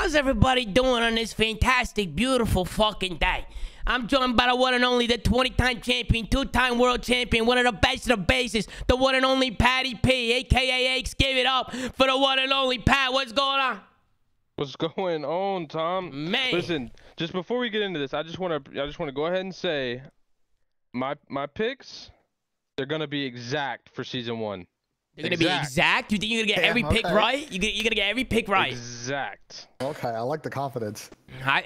How's everybody doing on this fantastic, beautiful fucking day? I'm joined by the one and only, the 20-time champion, 2-time world champion, one of the best of the bases, the one and only Patty P, a.k.a. Aches. Give it up for the one and only Pat. What's going on? What's going on, Tom? Man. Listen, just before we get into this, I just want to go ahead and say my picks, they're going to be exact for season 1. They're going to be exact? You think you're going to get every pick right? You're going to get every pick right? Exact. Okay, I like the confidence.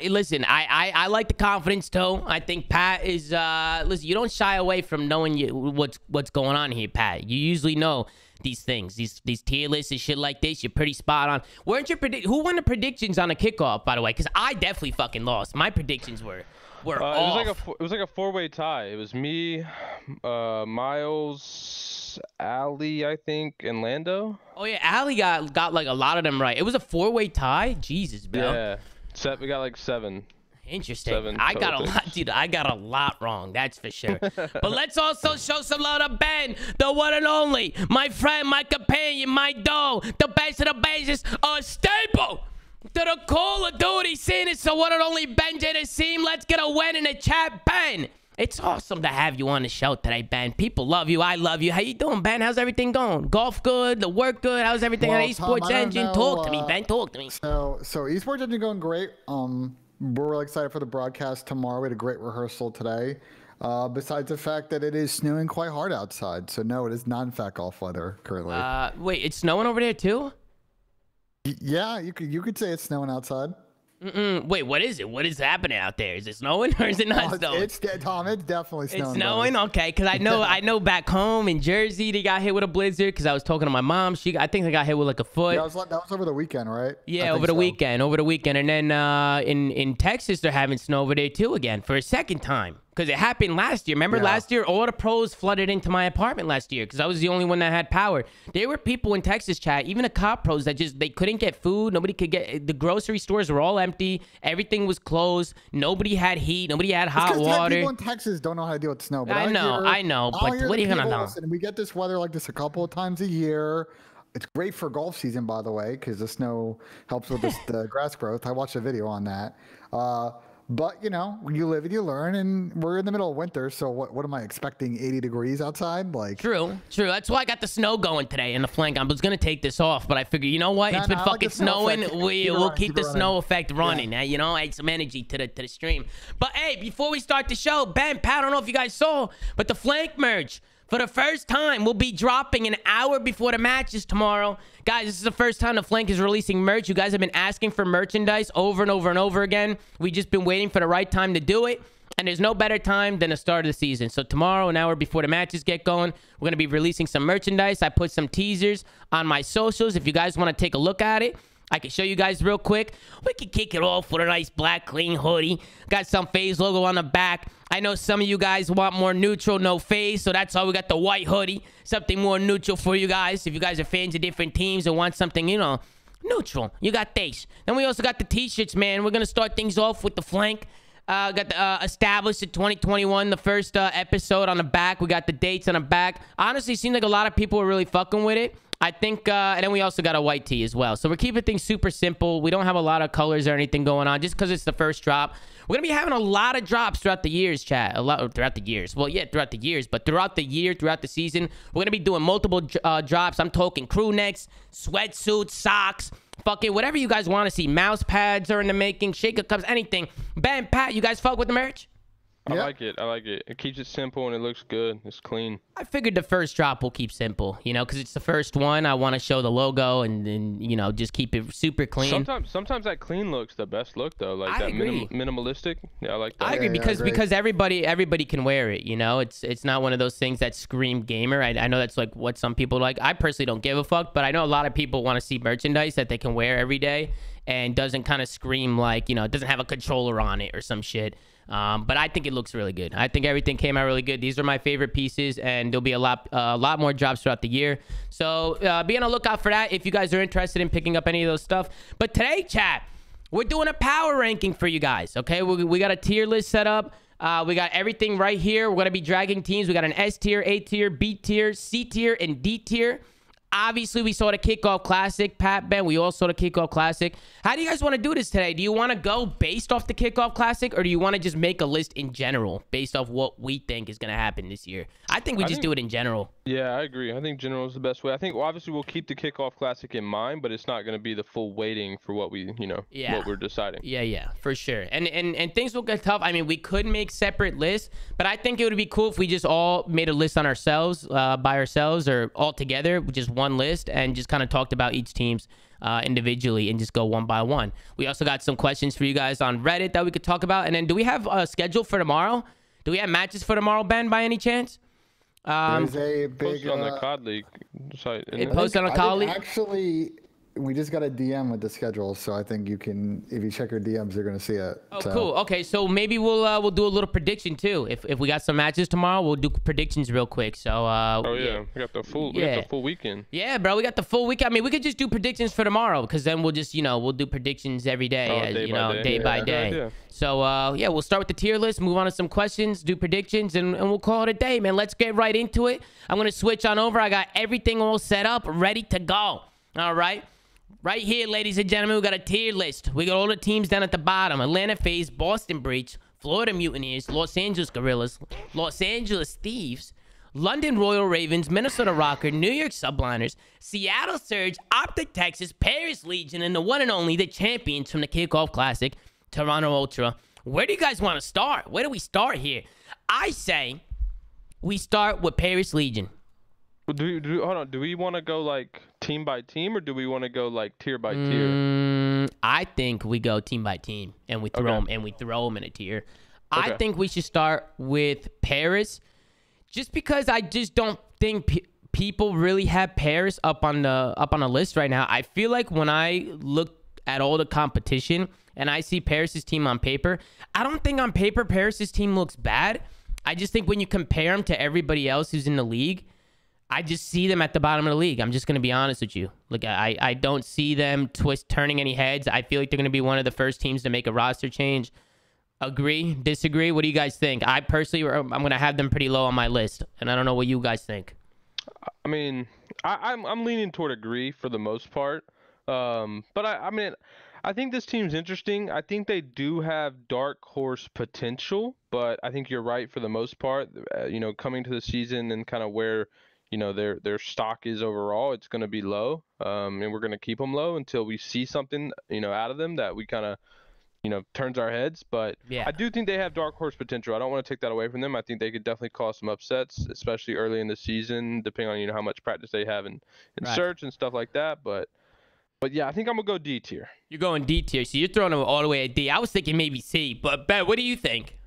Listen, I like the confidence, too. I think Pat is, listen, you don't shy away from knowing what's going on here, Pat. You usually know these things, these tier lists and shit like this. You're pretty spot on. Weren't your who won the predictions on the kickoff, by the way? Because I definitely fucking lost. My predictions were off. It was like a 4-way tie. It was me, Miles, Ali, I think, and Lando. Oh yeah, Ali got like a lot of them right. It was a 4-way tie. Jesus, bro. Yeah, we got like 7. Interesting. I got a lot, dude. I got a lot wrong. That's for sure. But let's also show some love to Ben, the one and only, my friend, my companion, my dog, the best of the bases, a staple to the Call of Duty scene. It's the one and only Ben Jetpacks. Let's get a win in the chat, Ben. It's awesome to have you on the show today, Ben. People love you. I love you. How you doing, Ben? How's everything going? Golf good? The work good? How's everything at Esports Engine? Talk to me, Ben. Talk to me. So Esports Engine going great. We're really excited for the broadcast tomorrow. We had a great rehearsal today. Besides the fact that it is snowing quite hard outside. So no, it is not in fact golf weather currently. Wait, it's snowing over there too? Yeah, you could say it's snowing outside. Wait, what is it? What is happening out there? Is it snowing or is it not snowing? Tom, it's definitely snowing. It's snowing? Okay, because I know back home in Jersey they got hit with a blizzard because I was talking to my mom. I think they got hit with like a foot. Yeah, that was over the weekend, right? Yeah, over the weekend. And then in Texas they're having snow over there too again for a second time. Because it happened last year. Remember last year, all the pros flooded into my apartment last year because I was the only one that had power. There were people in Texas, chat, even the cop pros that they couldn't get food. Nobody could get, the grocery stores were all empty. Everything was closed. Nobody had heat. Nobody had hot water. People in Texas don't know how to deal with snow. But I know. But what are you going to know? Listen, we get this weather like this a couple of times a year. It's great for golf season, by the way, because the snow helps with the grass growth. I watched a video on that. But, you know, you live and you learn, and we're in the middle of winter, so what am I expecting, 80 degrees outside? Like True. That's why I got the snow going today in the flank. I was going to take this off, but I figured, you know what? It's been fucking snowing. We'll keep the snow effect running. You know, add some energy to the stream. But, hey, before we start the show, Ben, Pat, I don't know if you guys saw, but the flank merge, for the first time, we'll be dropping an hour before the matches tomorrow. Guys, this is the first time the Flank is releasing merch. You guys have been asking for merchandise over and over and over again. We've just been waiting for the right time to do it. And there's no better time than the start of the season. So tomorrow, an hour before the matches get going, we're going to be releasing some merchandise. I put some teasers on my socials. If you guys want to take a look at it, I can show you guys real quick. We can kick it off with a nice black, clean hoodie. Got some FaZe logo on the back. I know some of you guys want more neutral, no FaZe, so that's why we got the white hoodie. Something more neutral for you guys. If you guys are fans of different teams and want something, you know, neutral, you got this. Then we also got the t-shirts, man. We're going to start things off with the Flank. Got the established in 2021, the first episode on the back. We got the dates on the back. Honestly, it seems like a lot of people are really fucking with it. I think, and then we also got a white tee as well. So we're keeping things super simple. We don't have a lot of colors or anything going on just because it's the first drop. We're going to be having a lot of drops throughout the years, chat. Throughout the years. Well, yeah, throughout the years. But throughout the year, throughout the season, we're going to be doing multiple drops. I'm talking crew necks, sweatsuits, socks, fucking whatever you guys want to see. Mouse pads are in the making, shaker cups, anything. Ben, Pat, you guys fuck with the merch? I like it. It keeps it simple and it looks good. It's clean. I figured the first drop will keep simple, you know, because it's the first one. I want to show the logo and then, you know, just keep it super clean. Sometimes that clean look's the best look, though. Like that minimalistic. Yeah, I like that. I agree because everybody can wear it, you know. It's not one of those things that scream gamer. I know that's like what some people like. I personally don't give a fuck, but I know a lot of people want to see merchandise that they can wear every day and doesn't kind of scream like, you know, it doesn't have a controller on it or some shit. But I think it looks really good. I think everything came out really good. These are my favorite pieces, and there'll be a lot more drops throughout the year. So be on the lookout for that if you guys are interested in picking up any of those stuff. But today, chat, we're doing a power ranking for you guys, okay? We got a tier list set up. We got everything right here. We're going to be dragging teams. We got an S tier, A tier, B tier, C tier, and D tier. Obviously, we saw the Kickoff Classic. Pat, Ben, we all saw the Kickoff Classic. How do you guys want to do this today? Do you want to go based off the Kickoff Classic, or do you want to just make a list in general based off what we think is going to happen this year? I think we just do it in general. Yeah, I agree. I think general is the best way. I think, well, obviously, we'll keep the Kickoff Classic in mind, but it's not going to be the full weighting for what we, what we're deciding. Yeah, for sure. And things will get tough. I mean, we could make separate lists, but I think it would be cool if we just all made a list on ourselves, by ourselves, or all together, just one list, and just kind of talked about each team's individually and just go one by one. We also got some questions for you guys on Reddit that we could talk about. And then do we have a schedule for tomorrow? Do we have matches for tomorrow, Ben, by any chance? There's a big Posted on the COD League site. It posted on the COD League? Actually, we just got a DM with the schedule, so I think you can, if you check your DMs, you're gonna see it. Oh, so. Cool. Okay, so maybe we'll do a little prediction too. If we got some matches tomorrow, we'll do predictions real quick. So we got the full weekend. Yeah, bro, we got the full weekend. I mean, we could just do predictions for tomorrow, because then we'll just we'll do predictions every day, day by day. So we'll start with the tier list, move on to some questions, do predictions, and we'll call it a day, man. Let's get right into it. I'm gonna switch on over. I got everything all set up, ready to go. All right. Right here, ladies and gentlemen, we got a tier list. We got all the teams down at the bottom. Atlanta FaZe, Boston Breach, Florida Mutineers, Los Angeles Gorillas, Los Angeles Thieves, London Royal Ravens, Minnesota Rokkr, New York Subliners, Seattle Surge, OpTic Texas, Paris Legion, and the one and only, the champions from the Kickoff Classic, Toronto Ultra. Where do you guys want to start? Where do we start here? I say we start with Paris Legion. Hold on. Do we want to go like team by team, or do we want to go like tier by tier? I think we go team by team, and we throw them in a tier. I think we should start with Paris, just because I just don't think people really have Paris up on the list right now. I feel like when I look at all the competition and I see Paris's team on paper, I don't think on paper Paris's team looks bad. I just think when you compare them to everybody else who's in the league, I just see them at the bottom of the league. I'm just going to be honest with you. Like, I don't see them turning any heads. I feel like they're going to be one of the first teams to make a roster change. Agree? Disagree? What do you guys think? I personally, I'm going to have them pretty low on my list, and I don't know what you guys think. I mean, I'm leaning toward agree for the most part. But I mean, I think this team's interesting. I think they do have dark horse potential, but I think you're right for the most part. Coming to the season and kind of where their stock is overall, it's going to be low, and we're going to keep them low until we see something out of them that we kind of turns our heads. But yeah, I do think they have dark horse potential. I don't want to take that away from them. I think they could definitely cause some upsets, especially early in the season, depending on how much practice they have in search and stuff like that. But yeah, I think I'm gonna go D tier. You're going D tier, so you're throwing them all the way at D. I was thinking maybe C, but Ben, what do you think?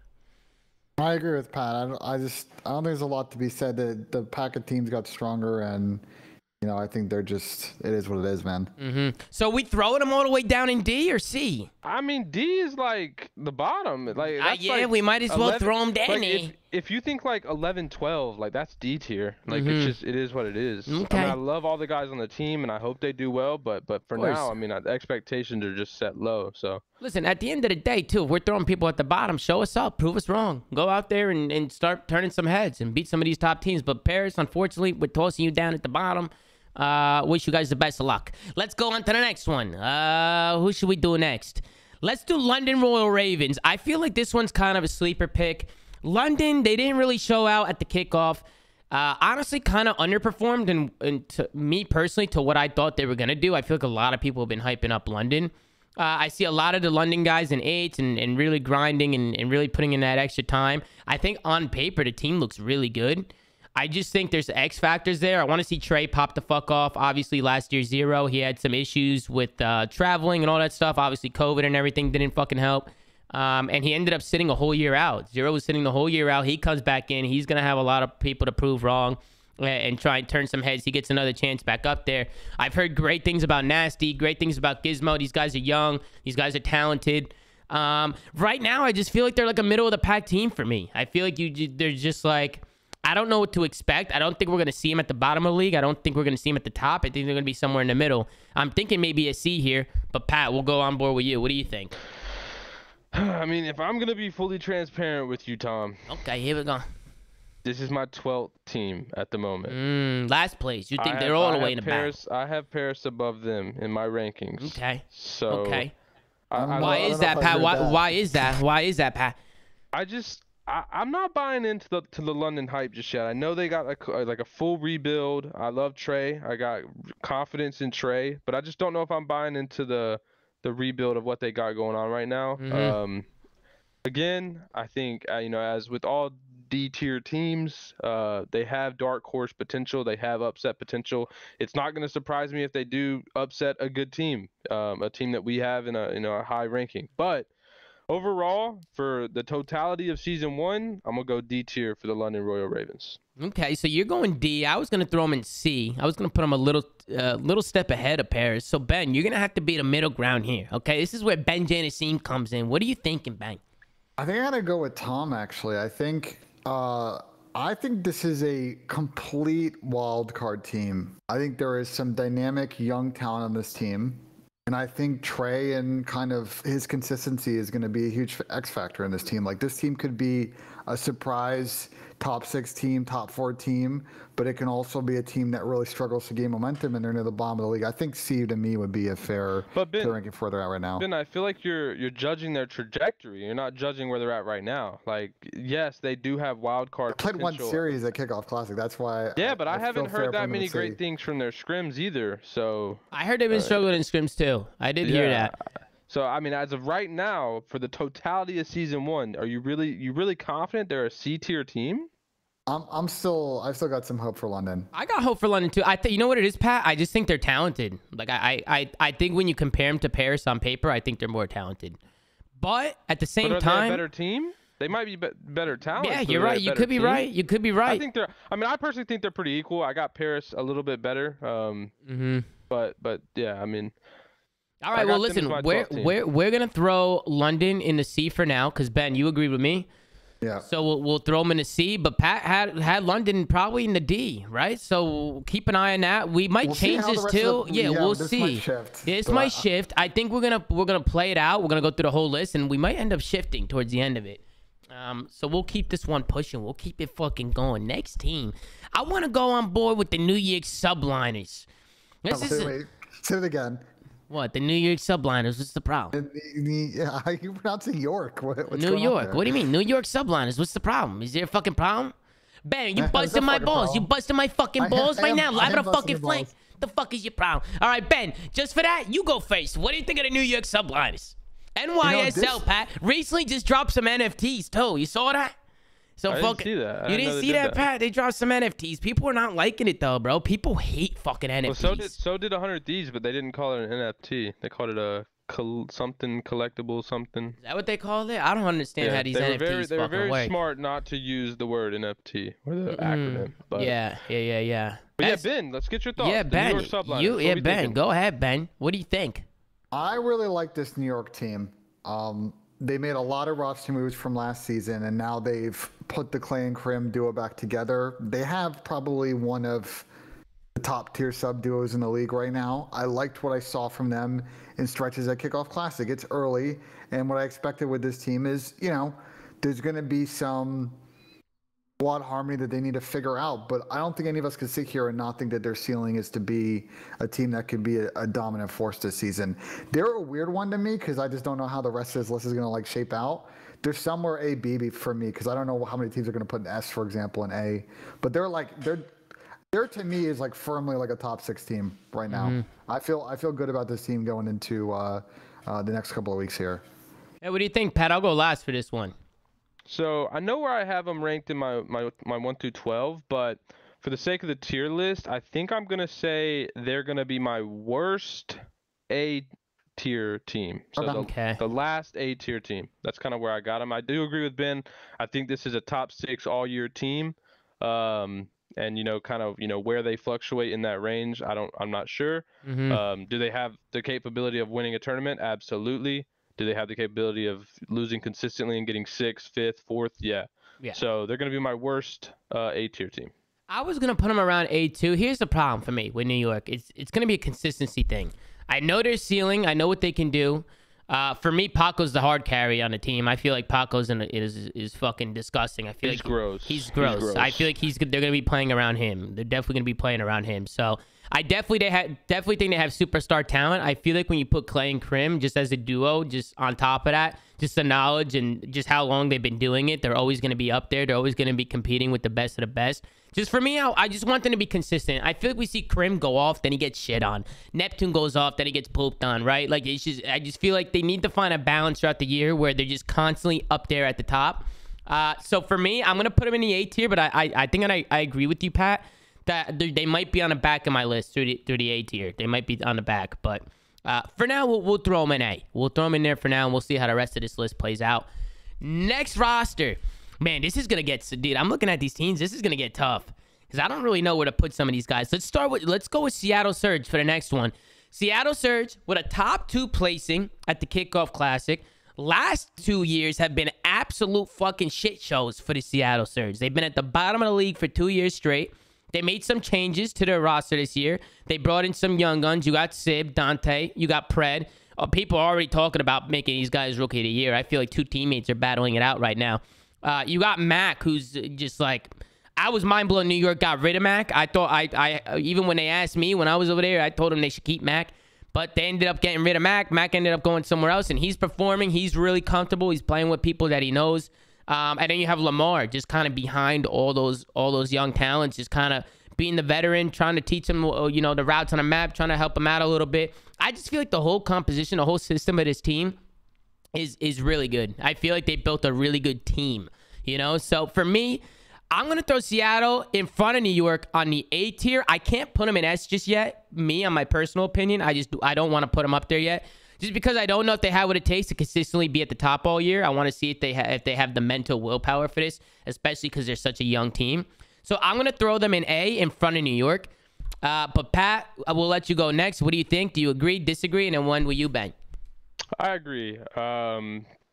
I agree with Pat. I don't think there's a lot to be said. That the pack of teams got stronger, and I think it is what it is, man. So we throwing them all the way down in D or C? I mean, D is like the bottom. Like we might as well throw them down there. If you think like 11, 12, like that's D tier. Like it is what it is. Okay. I mean, I love all the guys on the team, and I hope they do well. But for now, I mean, the expectations are just set low. So listen, at the end of the day, too, if we're throwing people at the bottom, show us up, prove us wrong, go out there and start turning some heads and beat some of these top teams. But Paris, unfortunately, we're tossing you down at the bottom. Wish you guys the best of luck. Let's go on to the next one. Who should we do next? Let's do London Royal Ravens. I feel like this one's kind of a sleeper pick. London, they didn't really show out at the kickoff. Honestly, kind of underperformed, and to me personally, to what I thought they were going to do. I feel like a lot of people have been hyping up London. I see a lot of the London guys in 8s and really grinding and really putting in that extra time. I think on paper, the team looks really good. I just think there's X factors there. I want to see Trey pop the fuck off. Obviously, last year, Zero, he had some issues with traveling and all that stuff. Obviously, COVID and everything didn't fucking help. And he ended up sitting a whole year out. Zero was sitting the whole year out. He comes back in. He's going to have a lot of people to prove wrong and try and turn some heads. He gets another chance back up there. I've heard great things about Nasty, great things about Gizmo. These guys are young. These guys are talented. Right now, I just feel like they're like a middle-of-the-pack team for me. I feel like they're just like... I don't know what to expect. I don't think we're going to see him at the bottom of the league. I don't think we're going to see him at the top. I think they're going to be somewhere in the middle. I'm thinking maybe a C here, but Pat, we'll go on board with you. What do you think? I mean, if I'm going to be fully transparent with you, Tom. Okay, here we go. This is my 12th team at the moment. Last place. You think they're all the way in the back? I have Paris above them in my rankings. Okay. So. Okay. Why is that, Pat? Why is that? Why is that, Pat? I'm not buying into the London hype just yet. I know they got a full rebuild. I love Trey. I got confidence in Trey, but I just don't know if I'm buying into the rebuild of what they got going on right now. Again, I think as with all D-tier teams, they have dark horse potential. They have upset potential. It's not going to surprise me if they do upset a good team, a team that we have in a high ranking. But overall, for the totality of season 1, I'm gonna go D-tier for the London Royal Ravens. Okay, so you're going D. I was gonna throw them in C. I was gonna put them a little step ahead of Paris. So Ben, you're gonna have to be the middle ground here. Okay, this is where Ben Janisim comes in. What are you thinking, Ben? I think I gotta go with Tom. Actually, I think this is a complete wild card team. I think there is some dynamic young talent on this team. And I think Trey and kind of his consistency is going to be a huge X factor in this team. Like, this team could be a surprise top 6 team, top 4 team, but it can also be a team that really struggles to gain momentum and they're near the bottom of the league. I think C to me would be a fair ranking for where they're at right now. Ben, I feel like you're judging their trajectory. You're not judging where they're at right now. Like, yes, they do have wild card potential. Played one series at Kickoff Classic. That's why. Yeah, but I haven't heard that many great things from their scrims either. So I heard they've been struggling in scrims too. I did hear that. So I mean, as of right now, for the totality of season 1, are you really confident they're a C-tier team? I've still got some hope for London. I got hope for London too. I think you know what it is, Pat. I just think they're talented. Like I think when you compare them to Paris on paper, I think they're more talented. But at the same time, they a better team. They might be better talent. Yeah, you're right. You could be right. You could be right. I personally think they're pretty equal. I got Paris a little bit better. But yeah, I mean. All right. Well, listen, we're gonna throw London in the C for now, because Ben, you agree with me. Yeah. So we'll throw them in the C, but Pat had London probably in the D, right? So keep an eye on that. We might change this too. Yeah, we'll see. This might shift. I think we're gonna play it out. We're gonna go through the whole list, and we might end up shifting towards the end of it. So we'll keep this one pushing. We'll keep it fucking going. Next team, I want to go on board with the New York Subliners. Wait, say it again. What, the New York Subliners? What's the problem? How you pronounce it? York. What's New York. What do you mean? New York Subliners. What's the problem? Is there a fucking problem? Ben, you busting my balls. Problem. You busting my fucking balls right now. Live on a fucking flank. The fuck is your problem? All right, Ben, just for that, you go first. What do you think of the New York Subliners? NYSL, Pat, recently just dropped some NFTs, too. You saw that? So I didn't see that. You didn't see that, Pat? They dropped some NFTs. People are not liking it though, bro. People hate fucking NFTs. Well, so did 100 Thieves, but they didn't call it an NFT. They called it a something collectible something. Is that what they called it? I don't understand how these NFTs fucking work. They were very smart not to use the word NFT or the acronym. But. Yeah. But yeah, Ben, let's get your thoughts. Yeah, Ben. Ben, go ahead, Ben. What do you think? I really like this New York team. They made a lot of roster moves from last season, and now they've put the Clay and Krim duo back together. They have probably one of the top tier sub duos in the league right now. I liked what I saw from them in stretches at Kickoff Classic. It's early, and what I expected with this team is, there's going to be some squad harmony that they need to figure out, but I don't think any of us could sit here and not think that their ceiling is to be a team that could be a dominant force this season. They're a weird one to me because I just don't know how the rest of this list is going to shape out. They're somewhere A, B for me because I don't know how many teams are going to put an S, for example, in A, but they're to me is firmly a top 6 team right now. I feel good about this team going into the next couple of weeks here. Hey, what do you think, Pat? I'll go last for this one. So I know where I have them ranked in my 1 through 12, but for the sake of the tier list, I think I'm gonna say they're gonna be my worst A tier team. So the last A tier team. That's kind of where I got them. I do agree with Ben. I think this is a top 6 all year team. And where they fluctuate in that range, I'm not sure. Do they have the capability of winning a tournament? Absolutely. Do they have the capability of losing consistently and getting 6th, 5th, 4th? Yeah. So they're going to be my worst A-tier team. I was going to put them around A2. Here's the problem for me with New York. It's going to be a consistency thing. I know their ceiling. I know what they can do. For me, Paco's the hard carry on the team. I feel like Paco's is fucking disgusting. I feel he's like gross. He's gross. I feel like they're gonna be playing around him. They're definitely gonna be playing around him. So I definitely think they have superstar talent. I feel like when you put Clay and Krim just as a duo, just on top of that, just the knowledge and just how long they've been doing it, they're always gonna be up there. They're always gonna be competing with the best of the best. Just for me, I just want them to be consistent. I feel like we see Krim go off, then he gets shit on. Neptune goes off, then he gets pooped on, right? Like, I just feel like they need to find a balance throughout the year where they're just constantly up there at the top. So for me, I'm going to put them in the A tier, but I think I agree with you, Pat, that they might be on the back of my list through the A tier. They might be on the back, but for now, we'll throw them in A. We'll throw them in there for now, and we'll see how the rest of this list plays out. Next roster. Man, this is going to get... Dude, I'm looking at these teams. This is going to get tough because I don't really know where to put some of these guys. Let's go with Seattle Surge for the next one. Seattle Surge with a top 2 placing at the Kickoff Classic. Last 2 years have been absolute fucking shit shows for the Seattle Surge. They've been at the bottom of the league for 2 years straight. They made some changes to their roster this year. They brought in some young guns. You got Sib, Dante. You got Pred. People are already talking about making these guys Rookie of the Year. I feel like 2 teammates are battling it out right now. You got Mac, who's just like... I was mind blown New York got rid of Mac. I thought I even when they asked me when I was over there, I told them they should keep Mac. But they ended up getting rid of Mac. Mac ended up going somewhere else, and he's performing. He's really comfortable. He's playing with people that he knows. And then you have Lamar just kind of behind all those young talents, just kind of being the veteran, trying to teach them, the routes on the map, trying to help them out a little bit. I just feel like the whole composition, the whole system of this team is really good. I feel like they built a really good team, So for me, I'm going to throw Seattle in front of New York on the A tier. I can't put them in S just yet. Me, on my personal opinion, I don't want to put them up there yet. Just because I don't know if they have what it takes to consistently be at the top all year. I want to see if they have the mental willpower for this, especially because they're such a young team. So I'm going to throw them in A in front of New York. But Pat, I will let you go next. What do you think? Do you agree, disagree? And then when will you bang? I agree.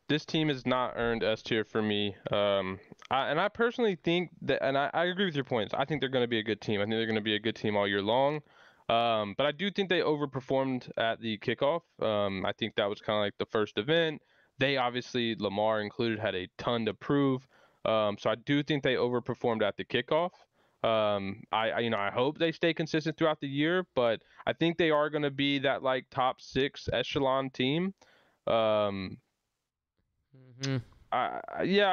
This team has not earned S tier for me. I personally think that, and I agree with your points. I think they're going to be a good team. I think they're going to be a good team all year long. But I do think they overperformed at the kickoff. I think that was kind of like the first event. They obviously, Lamar included, had a ton to prove. So I do think they overperformed at the kickoff. I hope they stay consistent throughout the year, but I think they are going to be that like top 6 echelon team. I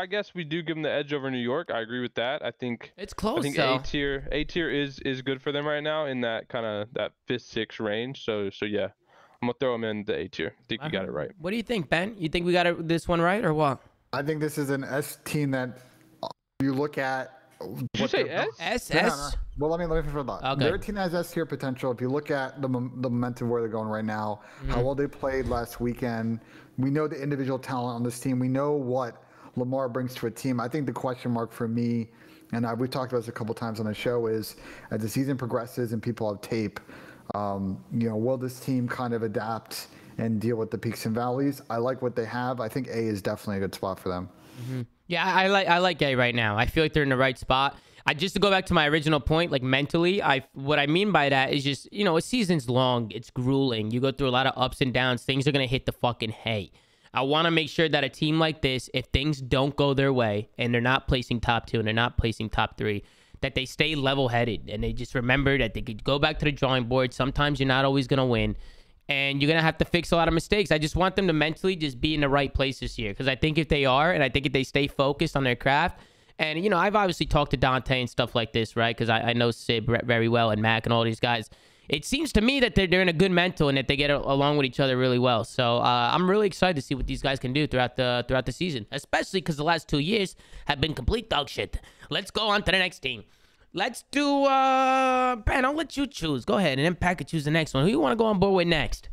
guess we do give them the edge over New York. I agree with that. I think it's close. I think though. A tier is good for them right now in that kind of that 5th, 6th range. So yeah, I'm gonna throw them in the A tier. I think you got it right. What do you think, Ben? You think we got this one right or what? I think this is an S team that you look at. Did you say S? S. Well, let me finish that. Okay. Their team has S tier potential. If you look at the momentum where they're going right now, how well they played last weekend. We know the individual talent on this team. We know what Lamar brings to a team. I think the question mark for me, and we've talked about this a couple times on the show, is as the season progresses and people have tape, will this team kind of adapt and deal with the peaks and valleys? I like what they have. I think A is definitely a good spot for them. Yeah, I like A right now. I feel like they're in the right spot. Just to go back to my original point, like mentally, what I mean by that is just, a season's long. It's grueling. You go through a lot of ups and downs. Things are going to hit the fucking hay. I want to make sure that a team like this, if things don't go their way and they're not placing top 2 and they're not placing top 3, that they stay level-headed and they just remember that they could go back to the drawing board. Sometimes you're not always going to win. And you're going to have to fix a lot of mistakes. I just want them to mentally just be in the right place this year. Because I think if they are, and I think if they stay focused on their craft, and, I've obviously talked to Dante and stuff like this, right? Because I know Sib very well and Mac and all these guys. It seems to me that they're in a good mental and that they get along with each other really well. So I'm really excited to see what these guys can do throughout the season. Especially because the last 2 years have been complete dog shit. Let's go on to the next team. Let's do, Ben, I'll let you choose. Go ahead, and then Pat could choose the next one. Who you want to go on board with next?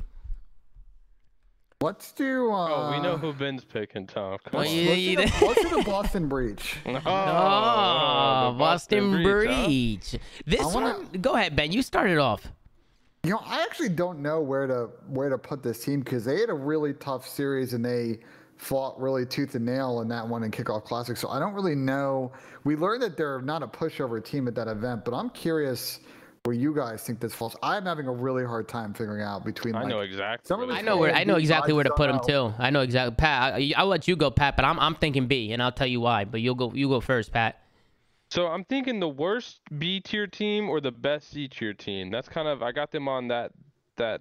Let's do. We know who Ben's picking, Tom. Let's do the Boston Breach. Boston Breach. Huh? This one, go ahead, Ben. You started off. I actually don't know where to put this team because they had a really tough series and they fought really tooth and nail in that one in Kickoff Classic. So I don't really know. We learned that they're not a pushover team at that event, but I'm curious where you guys think this falls. I'm having a really hard time figuring out between. I know exactly. I know exactly where to put him too. I know exactly. Pat, I'll let you go, Pat, but I'm thinking B, and I'll tell you why. But you go first, Pat. So I'm thinking the worst B tier team or the best C tier team. That's kind of, I got them on that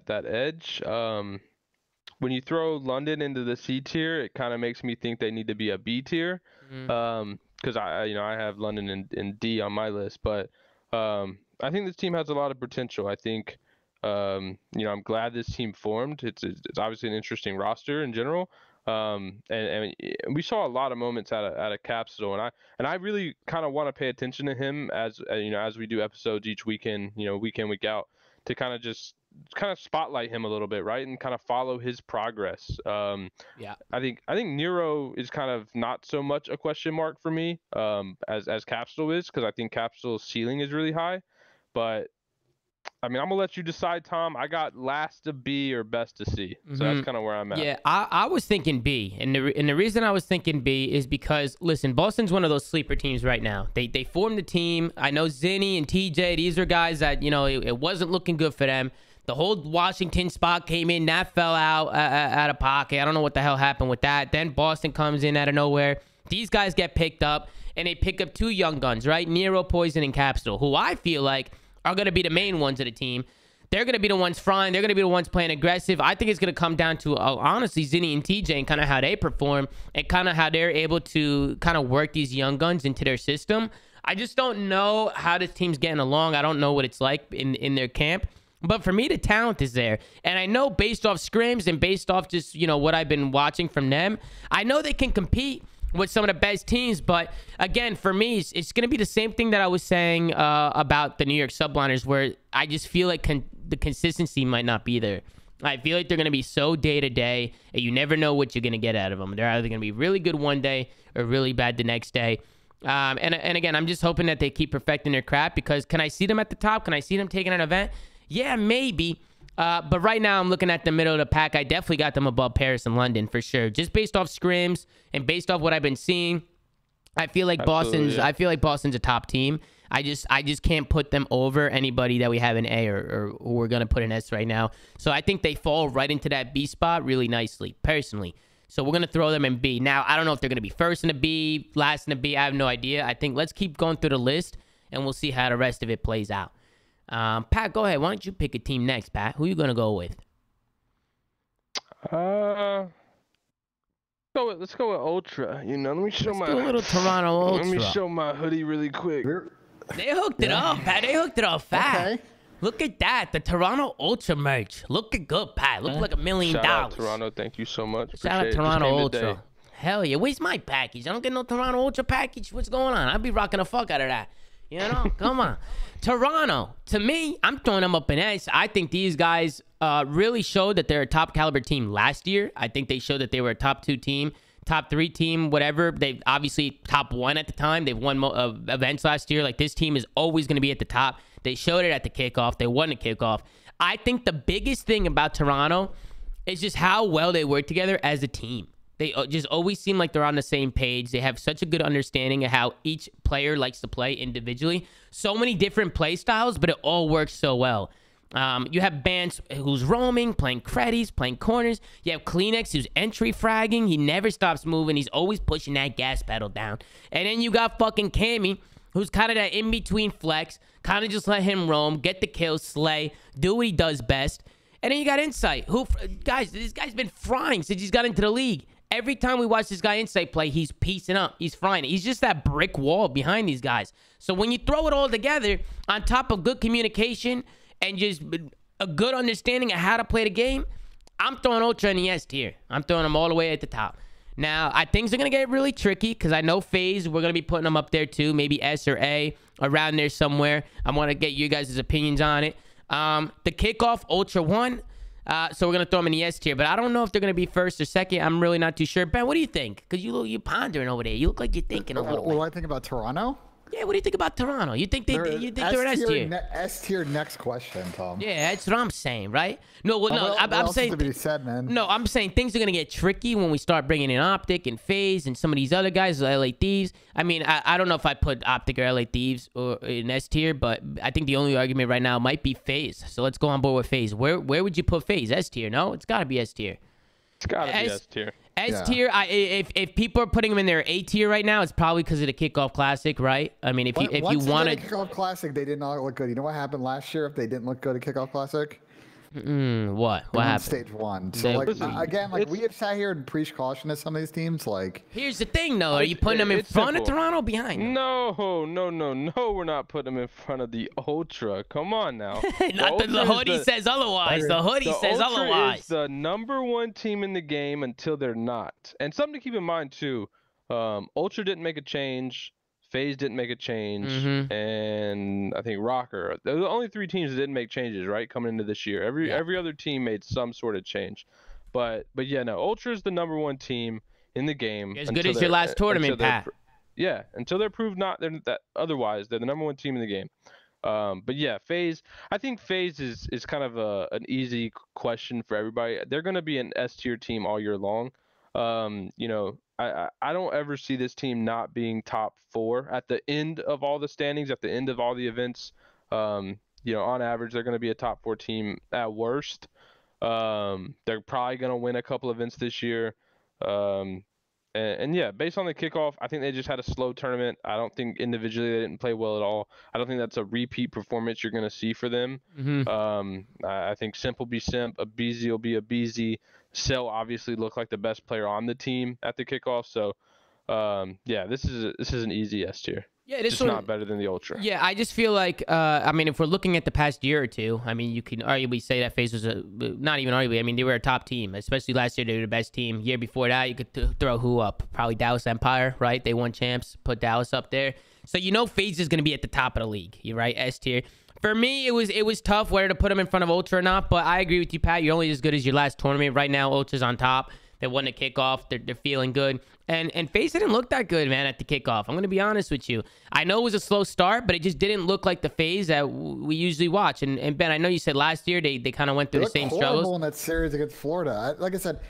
edge. When you throw London into the C tier, it kind of makes me think they need to be a B tier. Because I have London in D on my list, but I think this team has a lot of potential. I think I'm glad this team formed. It's obviously an interesting roster in general. And we saw a lot of moments out of Capsule, and I really kind of want to pay attention to him as we do episodes each weekend, week in, week out, to kind of spotlight him a little bit, right, and kind of follow his progress. Yeah, I think Nero is kind of not so much a question mark for me as Capsule is, because I think Capsule's ceiling is really high, but I mean, I'm gonna let you decide, Tom. I got last to B or best to C, so that's kind of where I'm at. Yeah, I was thinking B, and the reason I was thinking B is because, listen, Boston's one of those sleeper teams right now. They formed the team. I know Zinni and TJ; these are guys that it wasn't looking good for them. The whole Washington spot came in, that fell out of pocket. I don't know what the hell happened with that. Then Boston comes in out of nowhere. These guys get picked up, and they pick up two young guns, right? Nero, Poison, and Capsule, who I feel like are going to be the main ones of the team. They're going to be the ones frying. They're going to be the ones playing aggressive. I think it's going to come down to, honestly, Zinni and TJ and kind of how they perform and kind of how they're able to kind of work these young guns into their system. I just don't know how this team's getting along. I don't know what it's like in their camp. But for me, the talent is there. And I know based off scrims and based off just, what I've been watching from them, I know they can compete with some of the best teams. But again, for me, it's going to be the same thing that I was saying about the New York Subliners, where I just feel like the consistency might not be there. I feel like they're going to be so day-to-day, and you never know what you're going to get out of them. They're either going to be really good one day or really bad the next day. And again, I'm just hoping that they keep perfecting their craft, because can I see them at the top? Can I see them taking an event? Yeah, maybe. But right now, I'm looking at the middle of the pack. I definitely got them above Paris and London for sure. Just based off scrims and based off what I've been seeing, I feel like Boston's a top team. I just can't put them over anybody that we have in A or we're gonna put in S right now. So I think they fall right into that B spot really nicely, personally. So we're gonna throw them in B. Now I don't know if they're gonna be first in the B, last in the B. I have no idea. I think let's keep going through the list and we'll see how the rest of it plays out. Pat, go ahead. Why don't you pick a team next, Pat? Who are you gonna go with? Let's go with Ultra. Let me show Let's do a little Toronto Ultra. Let me show my hoodie really quick. They hooked it up, Pat. They hooked it up fast. Okay. Look at that. The Toronto Ultra merch. Looking good, Pat. Looks like $1 million. Shout out Toronto. Thank you so much. Shout out Toronto Ultra. Hell yeah. Where's my package? I don't get no Toronto Ultra package. What's going on? I'll be rocking the fuck out of that. Come on. Toronto, to me, I'm throwing them up in S. I think these guys really showed that they're a top caliber team last year. I think they showed that they were a top 2 team, top 3 team, whatever. They obviously top 1 at the time. They've won events last year. Like, this team is always going to be at the top. They showed it at the kickoff. They won the kickoff. I think the biggest thing about Toronto is just how well they work together as a team. They just always seem like they're on the same page. They have such a good understanding of how each player likes to play individually. So many different play styles, but it all works so well. You have Bance, who's roaming, playing creddies, playing corners. You have Kleenex, who's entry fragging. He never stops moving. He's always pushing that gas pedal down. And then you got fucking Cammy, who's kind of that in-between flex. Kind of just let him roam, get the kills, slay, do what he does best. And then you got Insight, who, guys, this guy's been frying since he's got into the league. Every time we watch this guy Insight play, he's piecing up. He's frying. He's just that brick wall behind these guys. So when you throw it all together, on top of good communication and just a good understanding of how to play the game, I'm throwing Ultra in the S tier. I'm throwing them all the way at the top. Now, things are going to get really tricky because I know FaZe, we're going to be putting them up there too. Maybe S or A, around there somewhere. I want to get you guys' opinions on it. The kickoff, Ultra 1. So we're going to throw them in the S tier, but I don't know if they're going to be first or second. I'm really not too sure. Ben, what do you think? Because you're pondering over there. You look like you're thinking a little bit. What do I think about Toronto? Yeah, what do you think about Toronto? You think they're an S tier? S tier. Next question, Tom. Yeah, that's what I'm saying, right? No, I'm saying. No, I'm saying things are gonna get tricky when we start bringing in OpTic and FaZe and some of these other guys, LA Thieves. I mean, I don't know if I put OpTic or LA Thieves or in S tier, but I think the only argument right now might be FaZe. So let's go on board with FaZe. Where would you put FaZe? S tier? No, it's got to be S tier. It's got to be S tier. S tier. If people are putting them in their A tier right now, it's probably because of the kickoff classic, right? I mean, if you want to kickoff classic, they did not look good. You know what happened last year if they didn't look good at kickoff classic? What happened? Stage 1. So again, we have sat here and preached caution to some of these teams. Here's the thing, though. Are you putting them in front of Toronto or behind them? No. We're not putting them in front of the Ultra. Come on now. The hoodie says otherwise. The hoodie says otherwise. Is the #1 team in the game until they're not. And something to keep in mind too. Ultra didn't make a change. FaZe didn't make a change, and I think Rokkr. They're the only 3 teams that didn't make changes, right, coming into this year. Every other team made some sort of change, but yeah, no. Ultra is the #1 team in the game. As good as your last tournament, Pat. Yeah, until they're proved otherwise, they're the #1 team in the game. But yeah, FaZe. I think FaZe is kind of an easy question for everybody. They're going to be an S tier team all year long. I don't ever see this team not being top 4 at the end of all the standings, at the end of all the events. On average, they're going to be a top 4 team at worst. They're probably going to win a couple events this year. And yeah, based on the kickoff, I think they just had a slow tournament. I don't think individually they didn't play well at all. I don't think that's a repeat performance you're going to see for them. I think Simp will be Simp, a BZ will be a BZ. Cell obviously looked like the best player on the team at the kickoff. So, yeah, this is an easy S tier. Yeah, it's just not better than the Ultra. Yeah, I just feel like, I mean, if we're looking at the past year or two, I mean, you can arguably say that FaZe was not even arguably, I mean, they were a top team, especially last year, they were the best team. Year before that, you could throw who up? Probably Dallas Empire, right? They won champs, put Dallas up there. So, FaZe is going to be at the top of the league, right? S tier. For me, it was tough whether to put them in front of Ultra or not, but I agree with you, Pat. You're only as good as your last tournament. Right now, Ultra's on top. They won the kickoff. They're feeling good. And FaZe didn't look that good, man, at the kickoff. I'm going to be honest with you. I know it was a slow start, but it just didn't look like the FaZe that we usually watch. And Ben, I know you said last year they kind of went through the same struggles. In that series against Florida. Like I said,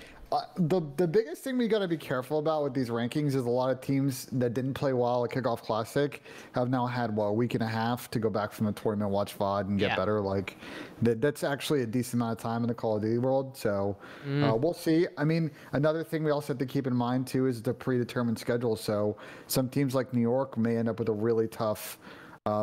the biggest thing we got to be careful about with these rankings is a lot of teams that didn't play well at Kickoff Classic have now had a week and a half to go back from the tournament, watch VOD, and get better. Like that's actually a decent amount of time in the Call of Duty world. So we'll see. I mean, another thing we also have to keep in mind too is the predetermined schedule. So some teams like New York may end up with a really tough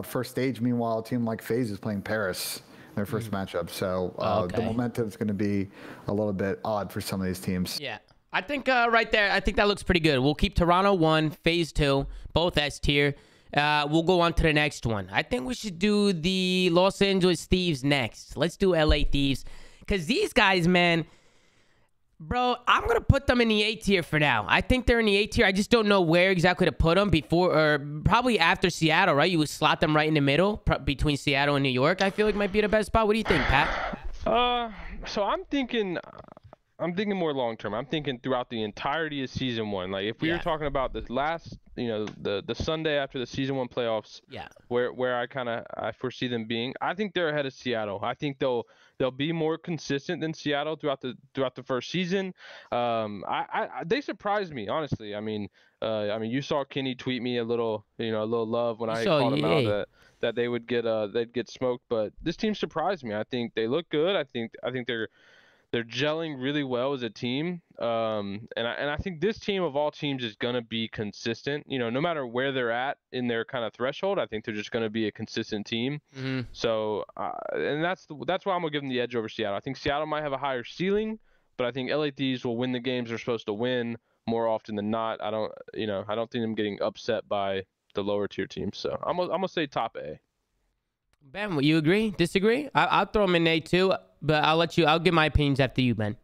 first stage. Meanwhile, a team like FaZe is playing Paris. Their first matchup, so the momentum is going to be a little bit odd for some of these teams. Yeah, I think right there, I think that looks pretty good. We'll keep Toronto 1, FaZe 2, both S tier. We'll go on to the next one. I think we should do the Los Angeles Thieves next. Let's do LA Thieves, because these guys, man, bro, I'm going to put them in the A tier for now. I think they're in the A tier. I just don't know where exactly to put them before or probably after Seattle, right? You would slot them right in the middle between Seattle and New York. I feel like might be the best spot. What do you think, Pat? So I'm thinking more long term. I'm thinking throughout the entirety of season 1. Like if we were talking about the last, the Sunday after the season 1 playoffs, where I foresee them being, I think they're ahead of Seattle. I think they'll be more consistent than Seattle throughout the first season. They surprised me, honestly. I mean, you saw Kenny tweet me a little love when I called him out that they would they'd get smoked, but this team surprised me. I think they look good. I think they're gelling really well as a team, and I think this team of all teams is gonna be consistent. No matter where they're at in their kind of threshold, I think they're just gonna be a consistent team. So, and that's why I'm gonna give them the edge over Seattle. I think Seattle might have a higher ceiling, but I think LA Thieves will win the games they're supposed to win more often than not. I don't think them getting upset by the lower tier teams. So I'm gonna say top A. Ben, will you agree? Disagree? I'll throw them in A too, but I'll give my opinions after you, Ben.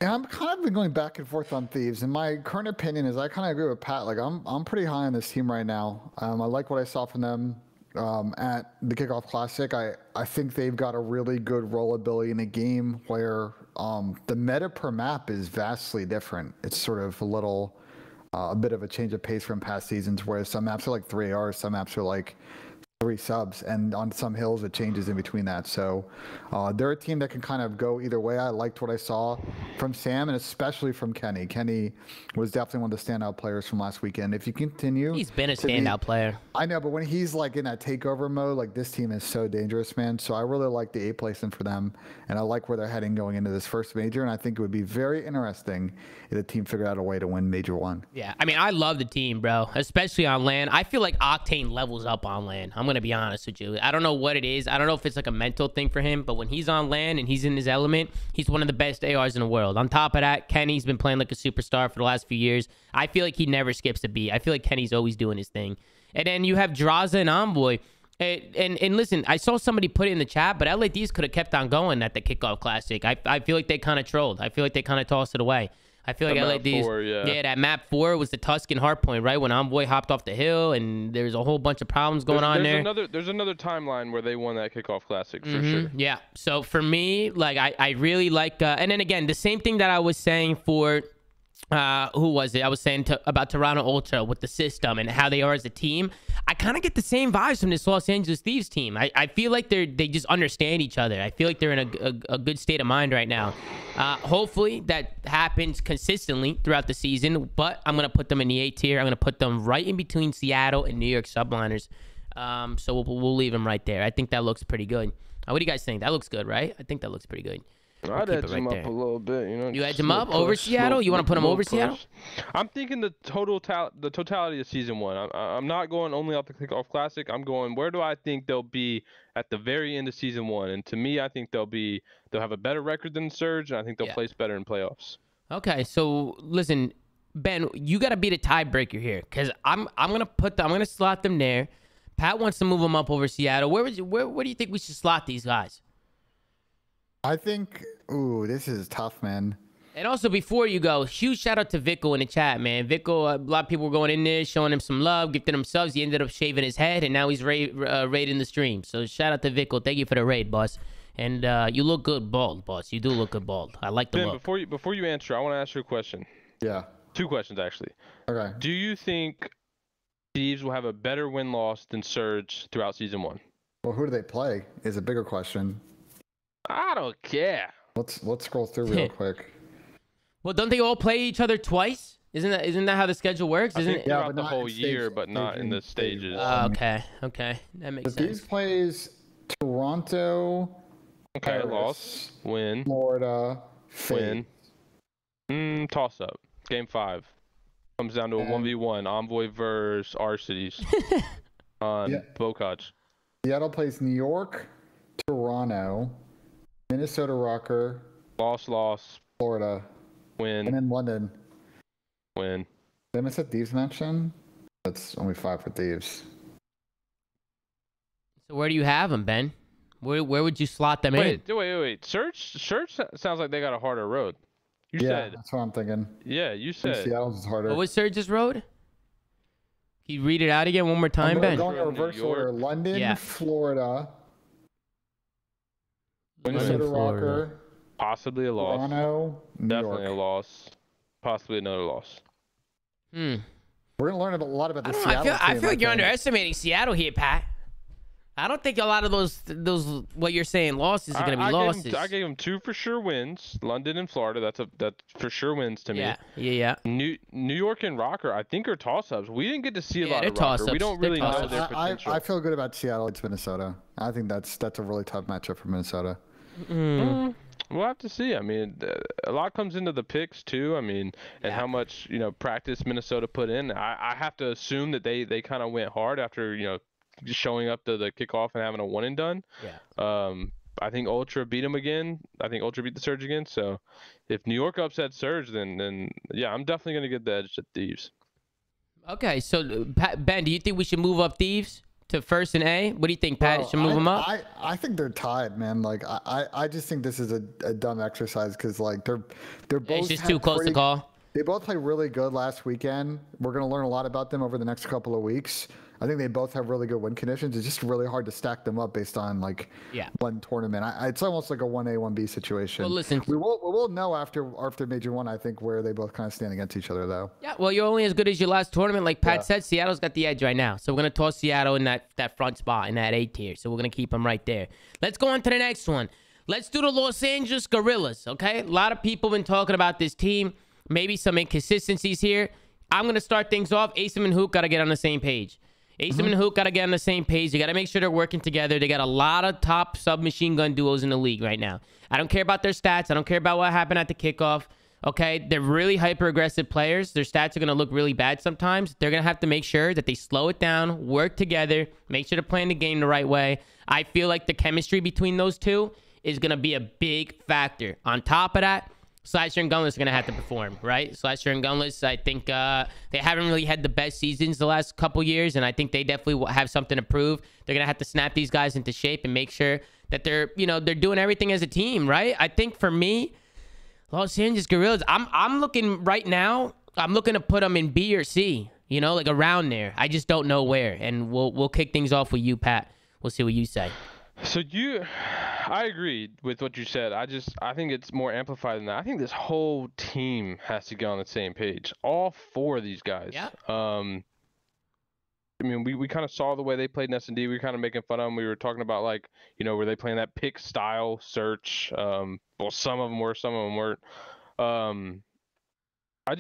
Yeah, I'm kind of been going back and forth on Thieves, and my current opinion is I kind of agree with Pat. Like I'm pretty high on this team right now. I like what I saw from them at the Kickoff Classic. I think they've got a really good rollability in a game where the meta per map is vastly different. It's sort of a little a bit of a change of pace from past seasons, where some maps are like 3 ARs, some maps are like 3 subs, and on some hills it changes in between that. So they're a team that can kind of go either way. I liked what I saw from Sam, and especially from Kenny. Kenny was definitely one of the standout players from last weekend. If you continue, he's been a standout player. I know, but when he's like in that takeover mode, like this team is so dangerous, man. So I really like the 8th placing for them, and I like where they're heading going into this first major. And I think it would be very interesting if the team figured out a way to win Major 1. Yeah, I mean, I love the team, bro, especially on LAN. I feel like Octane levels up on LAN. I'm going to be honest with you. I don't know what it is. I don't know if it's like a mental thing for him, but when he's on LAN and he's in his element, he's one of the best ARs in the world. On top of that, Kenny's been playing like a superstar for the last few years. I feel like he never skips a beat. I feel like Kenny's always doing his thing. And then you have Draza and Envoy. And listen, I saw somebody put it in the chat, but LA Thieves could have kept on going at the Kickoff Classic. I feel like they kind of trolled. I feel like they kind of tossed it away. I feel like LA Thieves, yeah, that map 4 was the Tuscan Hardpoint, right? When Envoy hopped off the hill, and there's a whole bunch of problems going on there. There's another timeline where they won that Kickoff Classic for sure. Yeah. So for me, like I really like, and then again, the same thing that I was saying for. Who was it? I was saying about Toronto Ultra with the system and how they are as a team. I kind of get the same vibes from this Los Angeles Thieves team. I feel like they just understand each other. I feel like they're in a good state of mind right now. Hopefully that happens consistently throughout the season, but I'm going to put them in the A tier. I'm going to put them right in between Seattle and New York Subliners. So we'll leave them right there. I think that looks pretty good. What do you guys think? That looks good, right? I think that looks pretty good. I'd edge them up a little bit, you know. You edge them up over Seattle? You want to put them over Seattle? I'm thinking the totality of season 1. I'm not going only off the Kickoff Classic. I'm going, where do I think they'll be at the very end of season 1? And to me, I think they'll have a better record than Surge, and I think they'll place better in playoffs. Okay, so listen, Ben, you got to be the tiebreaker here, because I'm gonna slot them there. Pat wants to move them up over Seattle. Where do you think we should slot these guys? I think, this is tough, man. And also, before you go, huge shout out to Vico in the chat, man. Vico, a lot of people were going in there, showing him some love, gifting him subs. He ended up shaving his head, and now he's raiding the stream. So shout out to Vico. Thank you for the raid, boss. And you look good bald, boss. You do look good bald. I like the look. Before you answer, I want to ask you a question. Yeah. 2 questions, actually. Okay. Do you think Thieves will have a better win-loss than Surge throughout season 1? Well, who do they play is a bigger question. I don't care. Let's scroll through real quick. Well, don't they all play each other twice? Isn't that how the schedule works? Isn't it? Yeah, but the whole year, but not in the stages. Okay, that makes sense. These plays Toronto. Okay, Paris, loss, win. Florida, win. Toss up. Game 5 comes down to a 1v1. Envoy versus our cities on Bocage. Seattle plays New York, Toronto, Minnesota Rokkr. Loss. Florida. Win. And then London. Win. Did I miss a Thieves mention? That's only 5 for Thieves. So where do you have them, Ben? Where would you slot them in? Wait. Surge sounds like they got a harder road. You said. That's what I'm thinking. Yeah, you said. Seattle's is harder. What was Surge's road? Can you read it out again one more time, Ben? Going in reverse order. London, Florida. Minnesota Rokkr. Possibly a loss. Toronto, definitely a loss. Possibly another loss. We're gonna learn a lot about the Seattle team. I feel like you're underestimating Seattle here, Pat. I don't think a lot of those what you're saying losses are gonna be losses. I gave them 2 for sure wins. London and Florida. That's for sure wins to me. Yeah. New York and Rokkr, I think, are toss-ups. We didn't get to see a lot of Rokkr. We don't really know their potential. I feel good about Seattle. It's Minnesota. I think that's a really tough matchup for Minnesota. We'll have to see. I mean, a lot comes into the picks too. I mean, and how much practice Minnesota put in. I have to assume that they kind of went hard after just showing up to the kickoff and having a one and done. Yeah. I think Ultra beat them again. I think Ultra beat the Surge again. So if New York upset Surge, then yeah, I'm definitely gonna get the edge to Thieves. Okay, so Ben, do you think we should move up Thieves to first and A? What do you think, Pat? Should move them up? I think they're tied, man. Like I just think this is a dumb exercise because like they're both. It's just too close to call. They both played really good last weekend. We're gonna learn a lot about them over the next couple of weeks. I think they both have really good win conditions. It's just really hard to stack them up based on like one tournament. It's almost like a 1A, 1B situation. Well, listen, we will know after Major 1, I think, where they both kind of stand against each other, though. Yeah, well, you're only as good as your last tournament. Like Pat said, Seattle's got the edge right now. So we're going to toss Seattle in that front spot, in that A tier. So we're going to keep them right there. Let's go on to the next one. Let's do the Los Angeles Guerrillas, okay? A lot of people have been talking about this team. Maybe some inconsistencies here. I'm going to start things off. Asim and Hook got to get on the same page. Asim and Hook got to get on the same page. You got to make sure they're working together. They got a lot of top submachine gun duos in the league right now. I don't care about their stats. I don't care about what happened at the kickoff, okay? They're really hyper-aggressive players. Their stats are going to look really bad sometimes. They're going to have to make sure that they slow it down, work together, make sure they're playing the game the right way. I feel like the chemistry between those two is going to be a big factor. On top of that, Slasher and Gunless are going to have to perform, right? Slasher and Gunless, I think they haven't really had the best seasons the last couple years, and I think they definitely will have something to prove. They're going to have to snap these guys into shape and make sure that they're doing everything as a team, right? I think for me, Los Angeles Guerrillas, I'm looking right now, I'm looking to put them in B or C, like around there. I just don't know where, and we'll kick things off with you, Pat. We'll see what you say. So I agree with what you said. I think it's more amplified than that. I think this whole team has to get on the same page. All 4 of these guys. Yeah. I mean, we kind of saw the way they played in S&D. We were kind of making fun of them. We were talking about, like, were they playing that pick style search? Well, some of them were, some of them weren't. I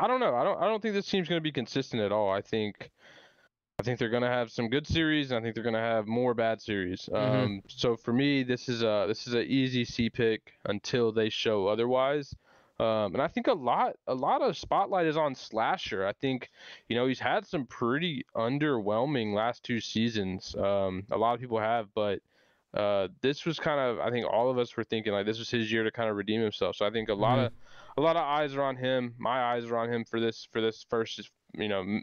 don't know. I don't think this team's going to be consistent at all. I think they're going to have some good series, and I think they're going to have more bad series. So for me, this is an easy C pick until they show otherwise. And I think a lot of spotlight is on Slasher. I think, he's had some pretty underwhelming last 2 seasons. A lot of people have, but this was kind of, I think all of us were thinking like this was his year to kind of redeem himself. So I think a lot of eyes are on him. My eyes are on him for this first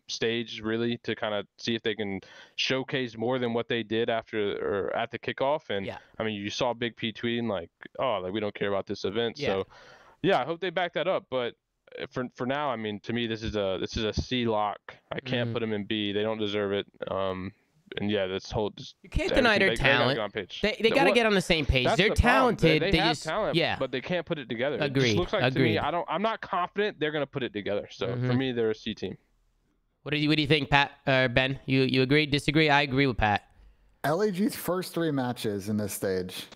stage, really, to kind of see if they can showcase more than what they did at the kickoff. And I mean, you saw Big P tweeting like, "Oh, like we don't care about this event." So I hope they back that up. But for now, I mean, to me, this is a C lock. I can't put them in B. They don't deserve it. And this whole you can't deny their talent. They got to get on the same page. They're talented. They have talent, but they can't put it together. Agreed. It just looks like to me, I'm not confident they're gonna put it together. So for me, they're a C team. What do you think, Pat or Ben? You agree? Disagree? I agree with Pat. LAG's first 3 matches in this stage: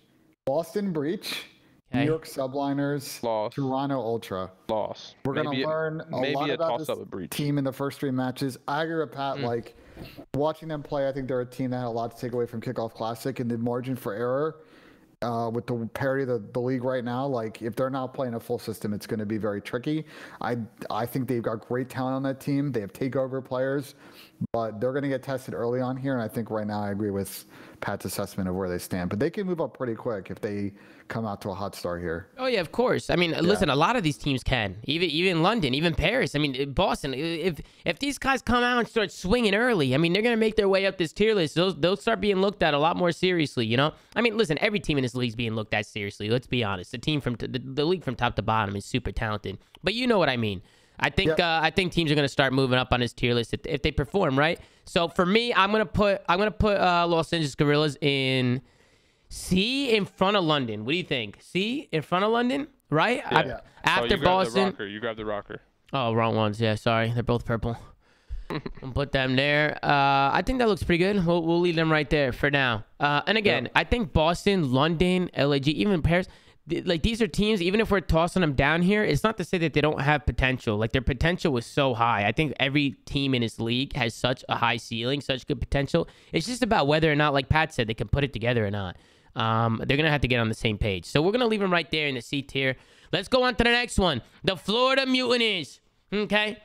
Boston Breach, New York Subliners, Toronto Ultra. Loss. We're gonna learn a lot about this Breach team in the first 3 matches. I agree with Pat. Like watching them play, I think they're a team that had a lot to take away from Kickoff Classic, and the margin for error with the parity of the league right now, like if they're not playing a full system, it's going to be very tricky. I think they've got great talent on that team. They have takeover players, but they're going to get tested early on here. And I think right now I agree with Pat's assessment of where they stand, but they can move up pretty quick if they come out to a hot start here. Oh yeah, of course. I mean, listen, a lot of these teams can, even London, even Paris. I mean, Boston. If these guys come out and start swinging early, I mean, they're gonna make their way up this tier list. They'll start being looked at a lot more seriously. I mean, listen, every team in this league is being looked at seriously. Let's be honest. The team from the league from top to bottom is super talented. But you know what I mean. I think teams are gonna start moving up on this tier list if they perform right. So for me, I'm gonna put Los Angeles Guerrillas in C in front of London. What do you think? C in front of London, right? Yeah. After Boston. You grab the Rokkr. Oh, wrong ones. Yeah, sorry. They're both purple. We'll put them there. I think that looks pretty good. We'll leave them right there for now. And again, I think Boston, London, LAG, even Paris, like these are teams, even if we're tossing them down here, it's not to say that they don't have potential. Like their potential was so high. I think every team in this league has such a high ceiling, such good potential. It's just about whether or not, like Pat said, they can put it together or not. They're going to have to get on the same page. So we're going to leave them right there in the C tier. Let's go on to the next one. The Florida Mutineers. Okay?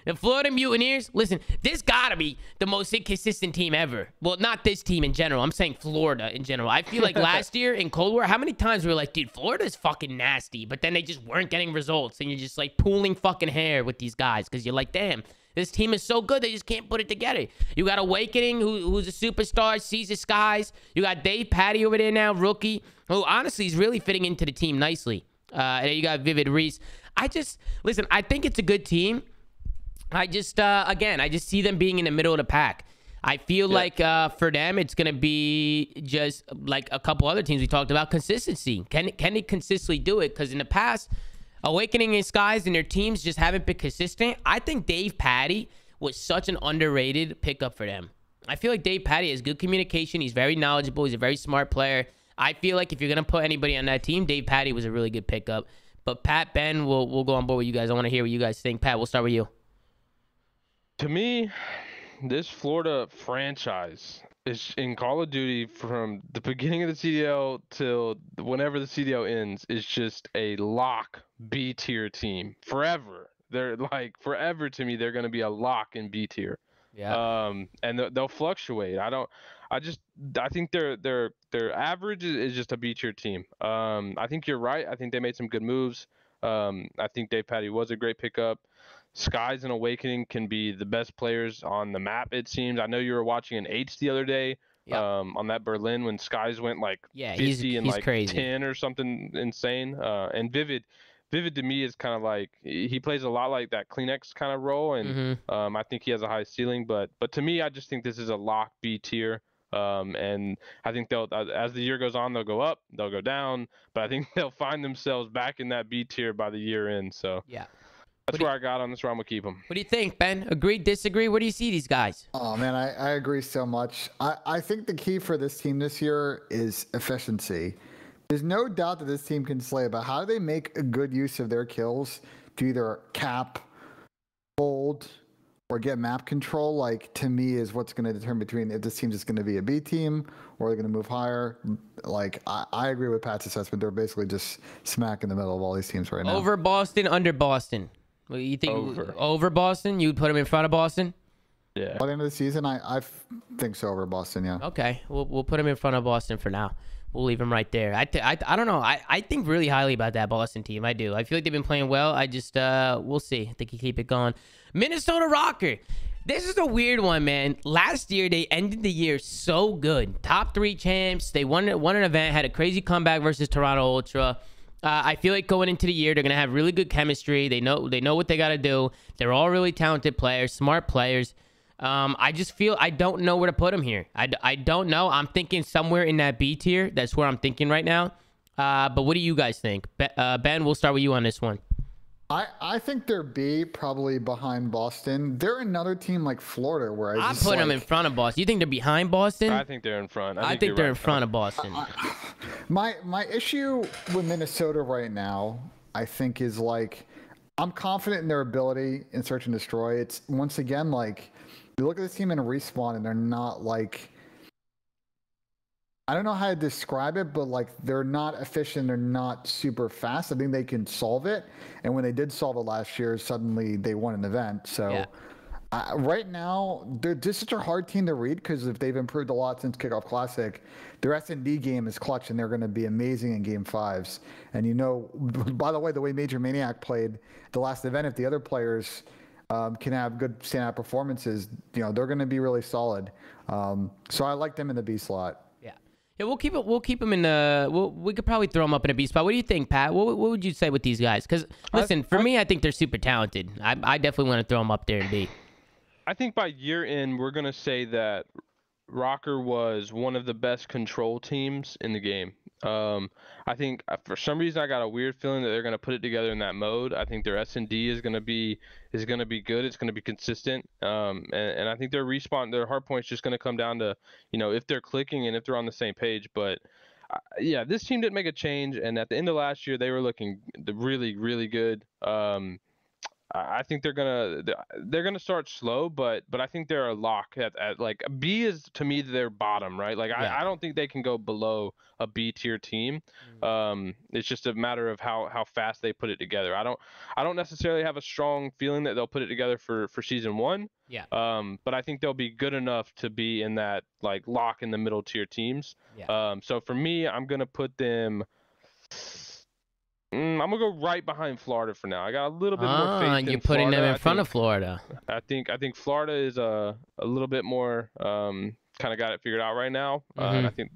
The Florida Mutineers, listen, this got to be the most inconsistent team ever. Well, not this team in general. I'm saying Florida in general. I feel like last year in Cold War, how many times we were like, dude, Florida's fucking nasty. But then they just weren't getting results. And you're just like pulling fucking hair with these guys. Because you're like, damn, this team is so good. They just can't put it together. You got Awakening, who's a superstar, sees the skies. You got Dave Patty over there now, rookie, who honestly is really fitting into the team nicely. And you got Vivid Reese. Listen, I think it's a good team. I just see them being in the middle of the pack. I feel like for them, it's going to be just like a couple other teams we talked about, consistency. Can they consistently do it? Because in the past, Awakening and Skies and their teams just haven't been consistent. I think Dave Patty was such an underrated pickup for them. I feel like Dave Patty has good communication. He's very knowledgeable. He's a very smart player. I feel like if you're going to put anybody on that team, Dave Patty was a really good pickup. But Pat, Ben, we'll go on board with you guys. I want to hear what you guys think. Pat, we'll start with you. To me, this Florida franchise is in Call of Duty from the beginning of the CDL till whenever the CDL ends is just a lock B tier team forever. They're like forever to me. They're going to be a lock in B tier. Yeah. And they'll fluctuate. I think their average is just a B tier team. I think you're right. I think they made some good moves. I think Dave Patty was a great pickup. Skies and Awakening can be the best players on the map, it seems. I know you were watching an H the other day on that Berlin when Skies went like 50 and like crazy. 10 or something insane. And Vivid to me is kind of like he plays a lot like that Kleenex kind of role, and I think he has a high ceiling. But to me, I just think this is a lock B tier. And I think they'll, as the year goes on, they'll go up, they'll go down, but I think they'll find themselves back in that B tier by the year end. So yeah. That's where I got on this round. We'll keep them. What do you think, Ben? Agree, disagree? Where do you see these guys? Oh, man, I agree so much. I think the key for this team this year is efficiency. There's no doubt that this team can slay, but how do they make a good use of their kills to either cap, hold, or get map control? Like, to me, is what's going to determine between if this team's just going to be a B team or they're going to move higher. Like, I agree with Pat's assessment. They're basically just smack in the middle of all these teams right now. Over Boston, under Boston. What, you think over Boston? You'd put them in front of Boston? Yeah. By the end of the season, I think so over Boston, yeah. Okay. We'll put them in front of Boston for now. We'll leave them right there. I don't know. I think really highly about that Boston team. I do. I feel like they've been playing well. I just, we'll see. I think you keep it going. Minnesota Rokkr. This is a weird one, man. Last year, they ended the year so good. Top 3 champs. They won an event, had a crazy comeback versus Toronto Ultra. I feel like going into the year, they're going to have really good chemistry. They know what they got to do. They're all really talented players, smart players. I just feel I don't know where to put them here. I don't know. I'm thinking somewhere in that B tier. That's where I'm thinking right now. But what do you guys think? Ben, we'll start with you on this one. I think they're B, probably behind Boston. They're another team like Florida where I'm putting them in front of Boston. You think they're behind Boston? I think they're in front. I think they're in front of Boston. My issue with Minnesota right now, I think, is like I'm confident in their ability in search and destroy. It's once again like you look at this team in a respawn and they're not like, I don't know how to describe it, but like they're not efficient. They're not super fast. I think they can solve it. And when they did solve it last year, suddenly they won an event. So right now, they're just such a hard team to read because if they've improved a lot since Kickoff Classic, their S&D game is clutch and they're going to be amazing in Game 5s. And you know, by the way Major Maniac played the last event, if the other players can have good standout performances, you know, they're going to be really solid. So I like them in the B slot. Yeah, we'll keep them in the. We could probably throw them up in a B spot. What do you think, Pat? What would you say with these guys? Because listen, for me, I think they're super talented. I definitely want to throw them up there in B. I think by year end, we're gonna say that Rokkr was one of the best control teams in the game. I think for some reason I got a weird feeling that they're gonna put it together in that mode. I think their S&D is gonna be good. It's gonna be consistent. And I think their respawn, their hard point's just gonna come down to, you know, if they're clicking and if they're on the same page. But yeah, this team didn't make a change, and at the end of last year they were looking really, really good. I think they're gonna start slow, but I think they're a lock at like B is to me their bottom, right? Like I don't think they can go below a B tier team. It's just a matter of how fast they put it together. I don't necessarily have a strong feeling that they'll put it together for season 1. Yeah. But I think they'll be good enough to be in that like lock in the middle tier teams. Yeah. So for me, I'm gonna put them. I'm gonna go right behind Florida for now. I got a little bit more faith in you're putting Florida. them in front of Florida. I think Florida is a little bit more kind of got it figured out right now. And I think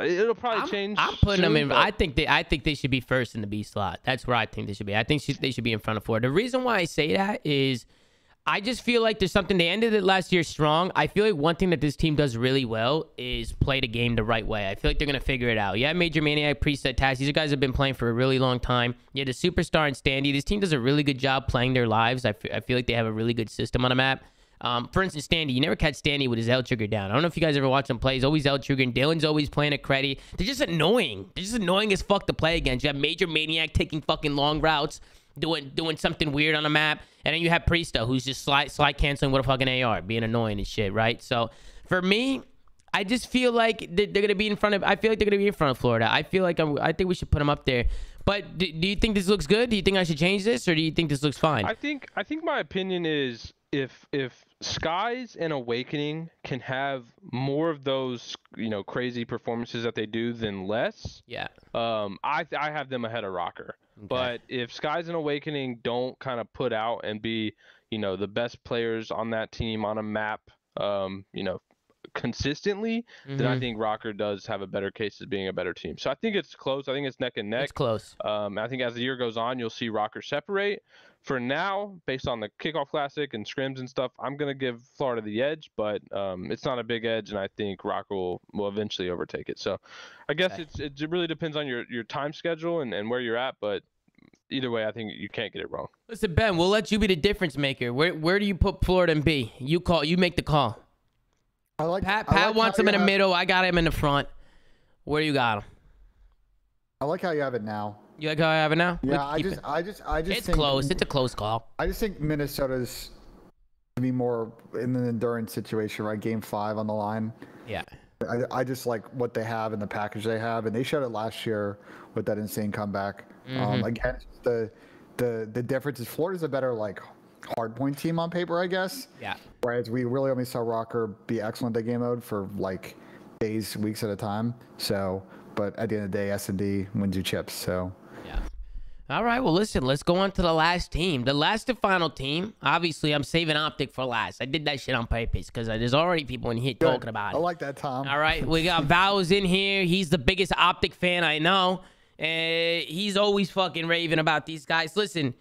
it'll probably change. I'm putting them in. But I think they should be first in the B slot. That's where I think they should be. I think they should be in front of Florida. The reason why I say that is I just feel like there's something. They ended it last year strong. I feel like one thing that this team does really well is play the game the right way. I feel like they're going to figure it out. Yeah, Major Maniac, Preset, Taz. These guys have been playing for a really long time. Yeah, the Superstar and Standy. This team does a really good job playing their lives. I feel like they have a really good system on the map. For instance, Standy. You never catch Standy with his L trigger down. I don't know if you guys ever watch him play. He's always L triggering. Dylan's always playing a credit. They're just annoying. They're just annoying as fuck to play against. You have Major Maniac taking fucking long routes, doing something weird on the map, and then you have Priesta, who's just slide canceling with a fucking AR, being annoying and shit, right? So for me, I just feel like they're gonna be in front of. I feel like they're gonna be in front of Florida. I feel like I think we should put them up there. But do you think this looks good? Do you think I should change this, or do you think this looks fine? I think my opinion is if Skies and Awakening can have more of those, you know, crazy performances that they do than less. Yeah. I have them ahead of Rokkr. Okay. But if Skies and Awakening don't kind of put out and be, you know, the best players on that team on a map, you know, consistently, then I think Rokkr does have a better case of being a better team. So I think it's close. I think it's neck and neck. It's close. I think as the year goes on, you'll see Rokkr separate. For now, based on the Kickoff Classic and scrims and stuff, I'm going to give Florida the edge, but it's not a big edge, and I think Rokkr will eventually overtake it. So I guess it really depends on your time schedule and where you're at, but either way, I think you can't get it wrong. Listen, Ben, we'll let you be the difference maker. Where do you put Florida and B? You make the call. Pat wants him in the middle. I got him in the front. Where do you got him? I like how you have it now. You like how I have it now? Yeah, I just it's think close. It's a close call. I just think Minnesota's to be more in an endurance situation, right? Game 5 on the line. Yeah. I just like what they have and the package they have, and they showed it last year with that insane comeback. Again, the difference is Florida's a better like hardpoint team on paper, I guess. Yeah. Whereas we really only saw Rokkr be excellent at game mode for like days, weeks at a time. So, but at the end of the day, S&D wins you chips. So. Yeah. All right. Well, listen. Let's go on to the last team. The last and final team. Obviously, I'm saving OpTic for last. I did that shit on purpose because there's already people in here talking about it. I like that, Tom. All right. We got Vows in here. He's the biggest OpTic fan I know. He's always fucking raving about these guys. Listen,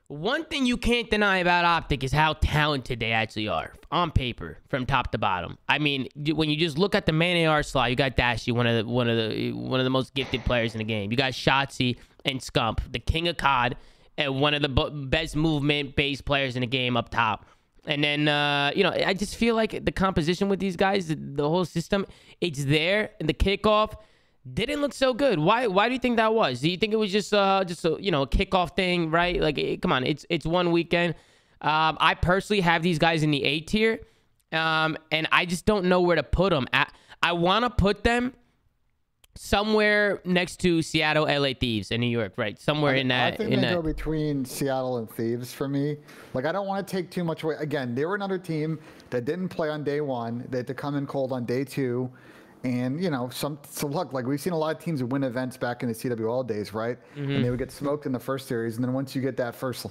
one thing you can't deny about OpTic is how talented they actually are on paper, from top to bottom. I mean, when you just look at the main AR slot, you got Dashy, one of the most gifted players in the game. You got Shotzi and Scump, the king of COD, and one of the best movement-based players in the game up top. And then, you know, I just feel like the composition with these guys, the whole system, it's there. And the kickoff didn't look so good. Why do you think that was? Do you think it was just a, you know, a kickoff thing, right? Like, come on, it's one weekend. I personally have these guys in the A tier, and I just don't know where to put them. I want to put them somewhere next to Seattle, LA Thieves, and New York, right? Somewhere in that. I think they go between Seattle and Thieves for me. Like, I don't want to take too much away. Again, they were another team that didn't play on day 1. They had to come in cold on day 2. And, you know, so look, like we've seen a lot of teams win events back in the CWL days, right? And they would get smoked in the first series. And then once you get that first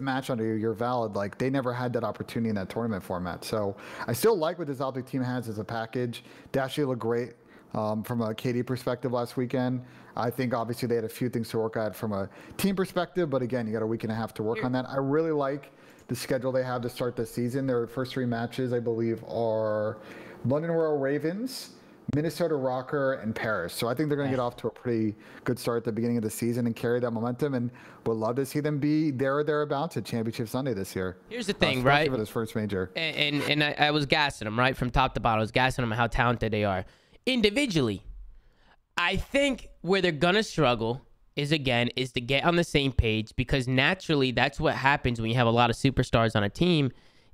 match under you, you're valid. Like, they never had that opportunity in that tournament format. So I still like what this OpTic team has as a package. They actually look great from a KD perspective last weekend. I think obviously they had a few things to work at from a team perspective. But again, you got a week and a half to work on that. I really like the schedule they have to start the season. Their first 3 matches, I believe, are London Royal Ravens, Minnesota Rokkr, and Paris. So I think they're going to get off to a pretty good start at the beginning of the season and carry that momentum, and would love to see them be there or thereabouts at Championship Sunday this year. Here's the thing, right? For this first major. And I was gassing them, right? From top to bottom. I was gassing them how talented they are. Individually, I think where they're going to struggle is to get on the same page, because naturally that's what happens when you have a lot of superstars on a team.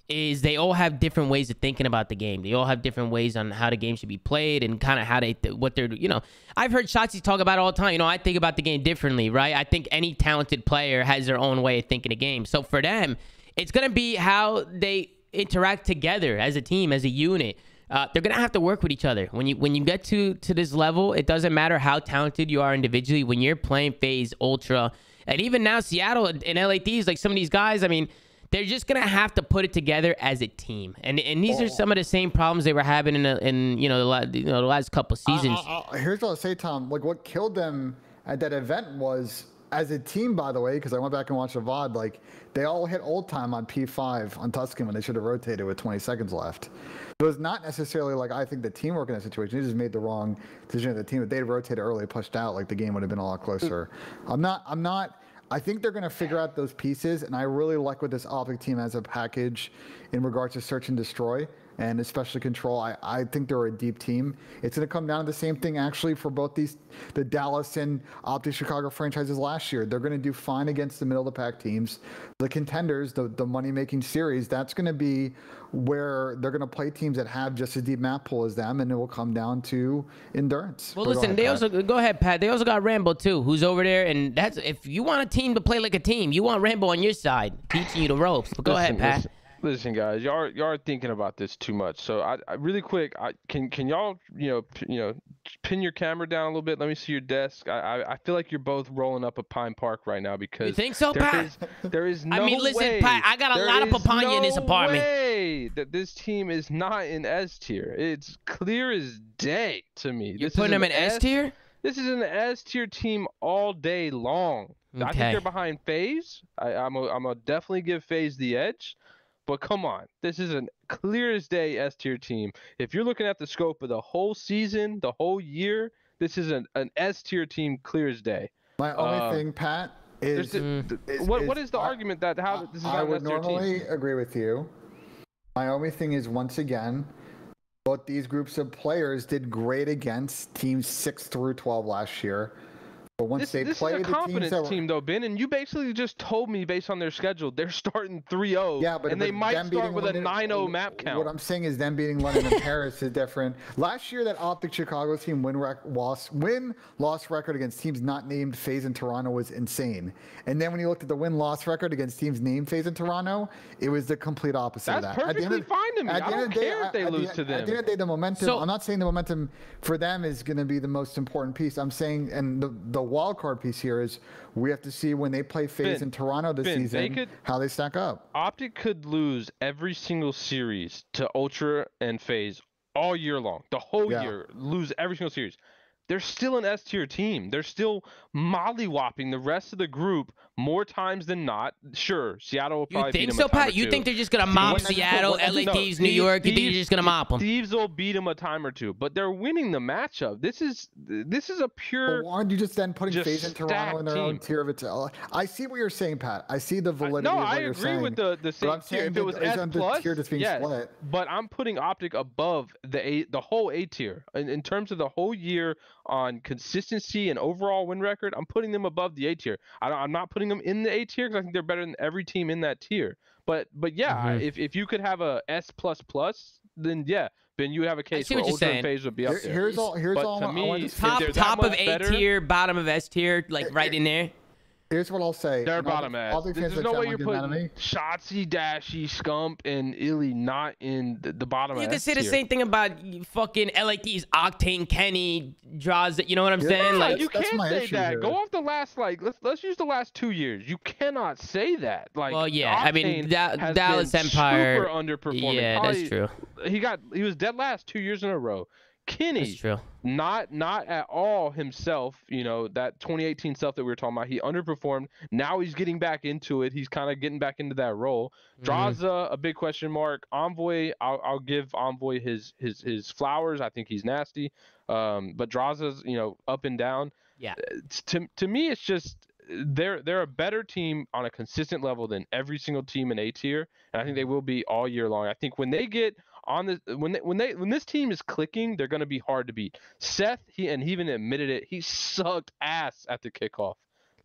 Is they all have different ways of thinking about the game. They all have different ways on how the game should be played and kind of how what they're, you know. I've heard Shotzi talk about it all the time. You know, I think about the game differently, right? I think any talented player has their own way of thinking the game. So for them, it's going to be how they interact together as a team, as a unit. They're going to have to work with each other. When you get to this level, it doesn't matter how talented you are individually. When you're playing FaZe, Ultra, and even now Seattle and LA Thieves, like some of these guys, I mean, they're just gonna have to put it together as a team, and these are some of the same problems they were having in the last couple seasons. Here's what I'll say, Tom. Like, what killed them at that event was as a team, by the way, because I went back and watched the VOD, like they all hit old time on P5 on Tuscan when they should have rotated with 20 seconds left. So it's not necessarily like I think the teamwork in that situation. They just made the wrong decision of the team. If they'd rotated early, pushed out, like the game would have been a lot closer. I think they're going to figure out those pieces, and I really like what this OpTic team has a package in regards to search and destroy, and especially control. I think they're a deep team. It's going to come down to the same thing actually for both the Dallas and OpTic Chicago franchises last year. They're going to do fine against the middle of the pack teams. The contenders, the money-making series, that's going to be where they're going to play teams that have just a deep map pool as them, and it will come down to endurance. Well, listen, they also go ahead, Pat. They also got Rambo too, who's over there, and that's if you want a team to play like a team, you want Rambo on your side, teaching you the ropes. But go ahead, Pat. Listen, guys, y'all are thinking about this too much. So I really quick, can y'all pin your camera down a little bit? Let me see your desk. I feel like you're both rolling up a Pine Park right now because you think so, Pat? There is no way. I mean, listen, Pat, I got a lot of papaya in this apartment. Way that this team is not in S tier. It's clear as day to me. You're putting them in S tier? This is an S tier team all day long. Okay. I think they're behind FaZe. I'm gonna definitely give FaZe the edge. But come on, this is a clear as day S tier team. If you're looking at the scope of the whole season, the whole year, this is an S tier team clear as day. My only thing, Pat, is what is the argument that how this is not an S tier team? I would normally agree with you. My only thing is, once again, both these groups of players did great against teams 6 through 12 last year. But once this is a confidence team, though, Ben, and you basically just told me based on their schedule, they're starting 3-0, and they might start with a 9-0 map count. What I'm saying is them beating London and Paris is different. Last year, that OpTic Chicago team win-loss record against teams not named FaZe and Toronto was insane. And then when you looked at the win-loss record against teams named FaZe and Toronto, it was the complete opposite of that. That's perfectly fine to me. I don't care if they lose to them. At the end of the day, the momentum, I'm not saying the momentum for them is going to be the most important piece. I'm saying, and the wild card piece here is we have to see when they play FaZe in Toronto this season how they stack up. OpTic could lose every single series to Ultra and FaZe all year long. The whole year, lose every single series. They're still an S tier team. They're still mollywhopping the rest of the group more times than not. Sure, Seattle will probably beat them. You think so, Pat? You think they're just gonna mop Seattle, LA Thieves, New York? You think you're just gonna mop them? Thieves will beat them a time or two, but they're winning the matchup. This is a pure. But aren't you just then putting FaZe in Toronto in their own tier of its? I see what you're saying, Pat. I see the validity of what you're saying. No, I agree with the same tier. If it was S plus, yes. But I'm putting OpTic above the whole A tier in terms of the whole year on consistency and overall win record. I'm putting them above the A tier. I'm not putting them in the A tier because I think they're better than every team in that tier. But yeah, if you could have a S++, then yeah, then you have a case where Ultra and FaZe would be up there. Here's all to me, top of A tier, bottom of S tier, like right in there. Here's what I'll say. They're bottom S. There's no way you're putting Shotzzy, Dashy, Scump, and Illy not in the bottom. You can say the same thing about fucking LA Thieves, Octane, Kenny, Draws. You know what I'm saying? Like you can't say that. Here. Go off the last let's use the last 2 years. You cannot say that. Like, well, yeah. Octane I mean, Dallas Empire. Super underperforming. Yeah, that's true. He was dead last 2 years in a row. Kenny, not at all himself, that 2018 stuff that we were talking about. He underperformed. Now he's getting back into it. He's kind of getting back into that role. Draza, a big question mark. Envoy, I'll give Envoy his flowers. I think he's nasty. But Draza's, up and down. Yeah. To me, it's just they're a better team on a consistent level than every single team in A tier, and I think they will be all year long. I think when they get on the when this team is clicking, they're going to be hard to beat. Seth, he even admitted it. He sucked ass at the kickoff.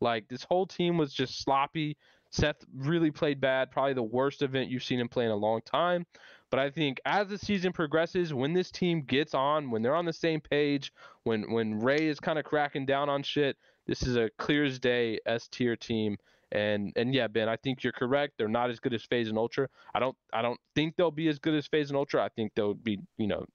Like, this whole team was just sloppy. Seth really played bad. Probably the worst event you've seen him play in a long time. But I think as the season progresses, when this team gets on, when they're on the same page, when Ray is kind of cracking down on shit, this is a clear as day S tier team. And yeah, Ben, I think you're correct. They're not as good as FaZe and Ultra. I don't think they'll be as good as FaZe and Ultra. I think they'll be,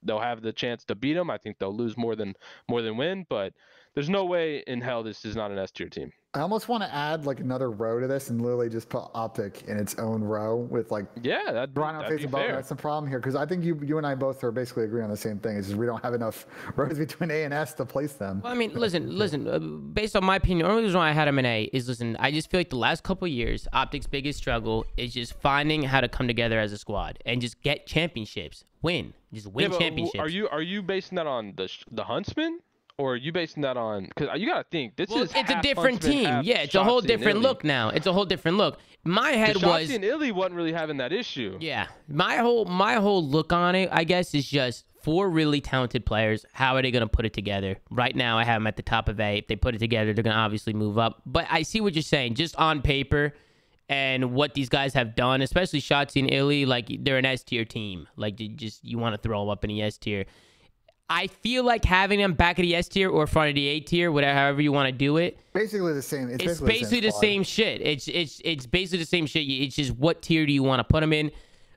they'll have the chance to beat them. I think they'll lose more than win, but There's no way in hell this is not an S tier team. I almost want to add like another row to this and literally just put OpTic in its own row with like that'd be fair. That's the problem here because I think you and I both are basically agreeing on the same thing. It's just we don't have enough rows between A and S to place them. Well, I mean, listen. Based on my opinion, the only reason why I had him in A is I just feel like the last couple of years, OpTic's biggest struggle is just finding how to come together as a squad and just get championships, win championships. Are you basing that on the Huntsman? Or are you basing that on? Because you gotta think it's a different team. Yeah, it's a whole different look now. It's a whole different look. My head was and Illy wasn't really having that issue. Yeah, my whole look on it, I guess, is just 4 really talented players. How are they gonna put it together? Right now, I have them at the top of A. If they put it together, they're gonna obviously move up. But I see what you're saying. Just on paper, and what these guys have done, especially Shotzzy and Illy, like they're an S tier team. Like you want to throw them up in the S tier. I feel like having them back at the S tier or front of the A tier, whatever, however you want to do it. Basically the same. It's basically the same shit. It's basically the same shit. It's just what tier do you want to put them in?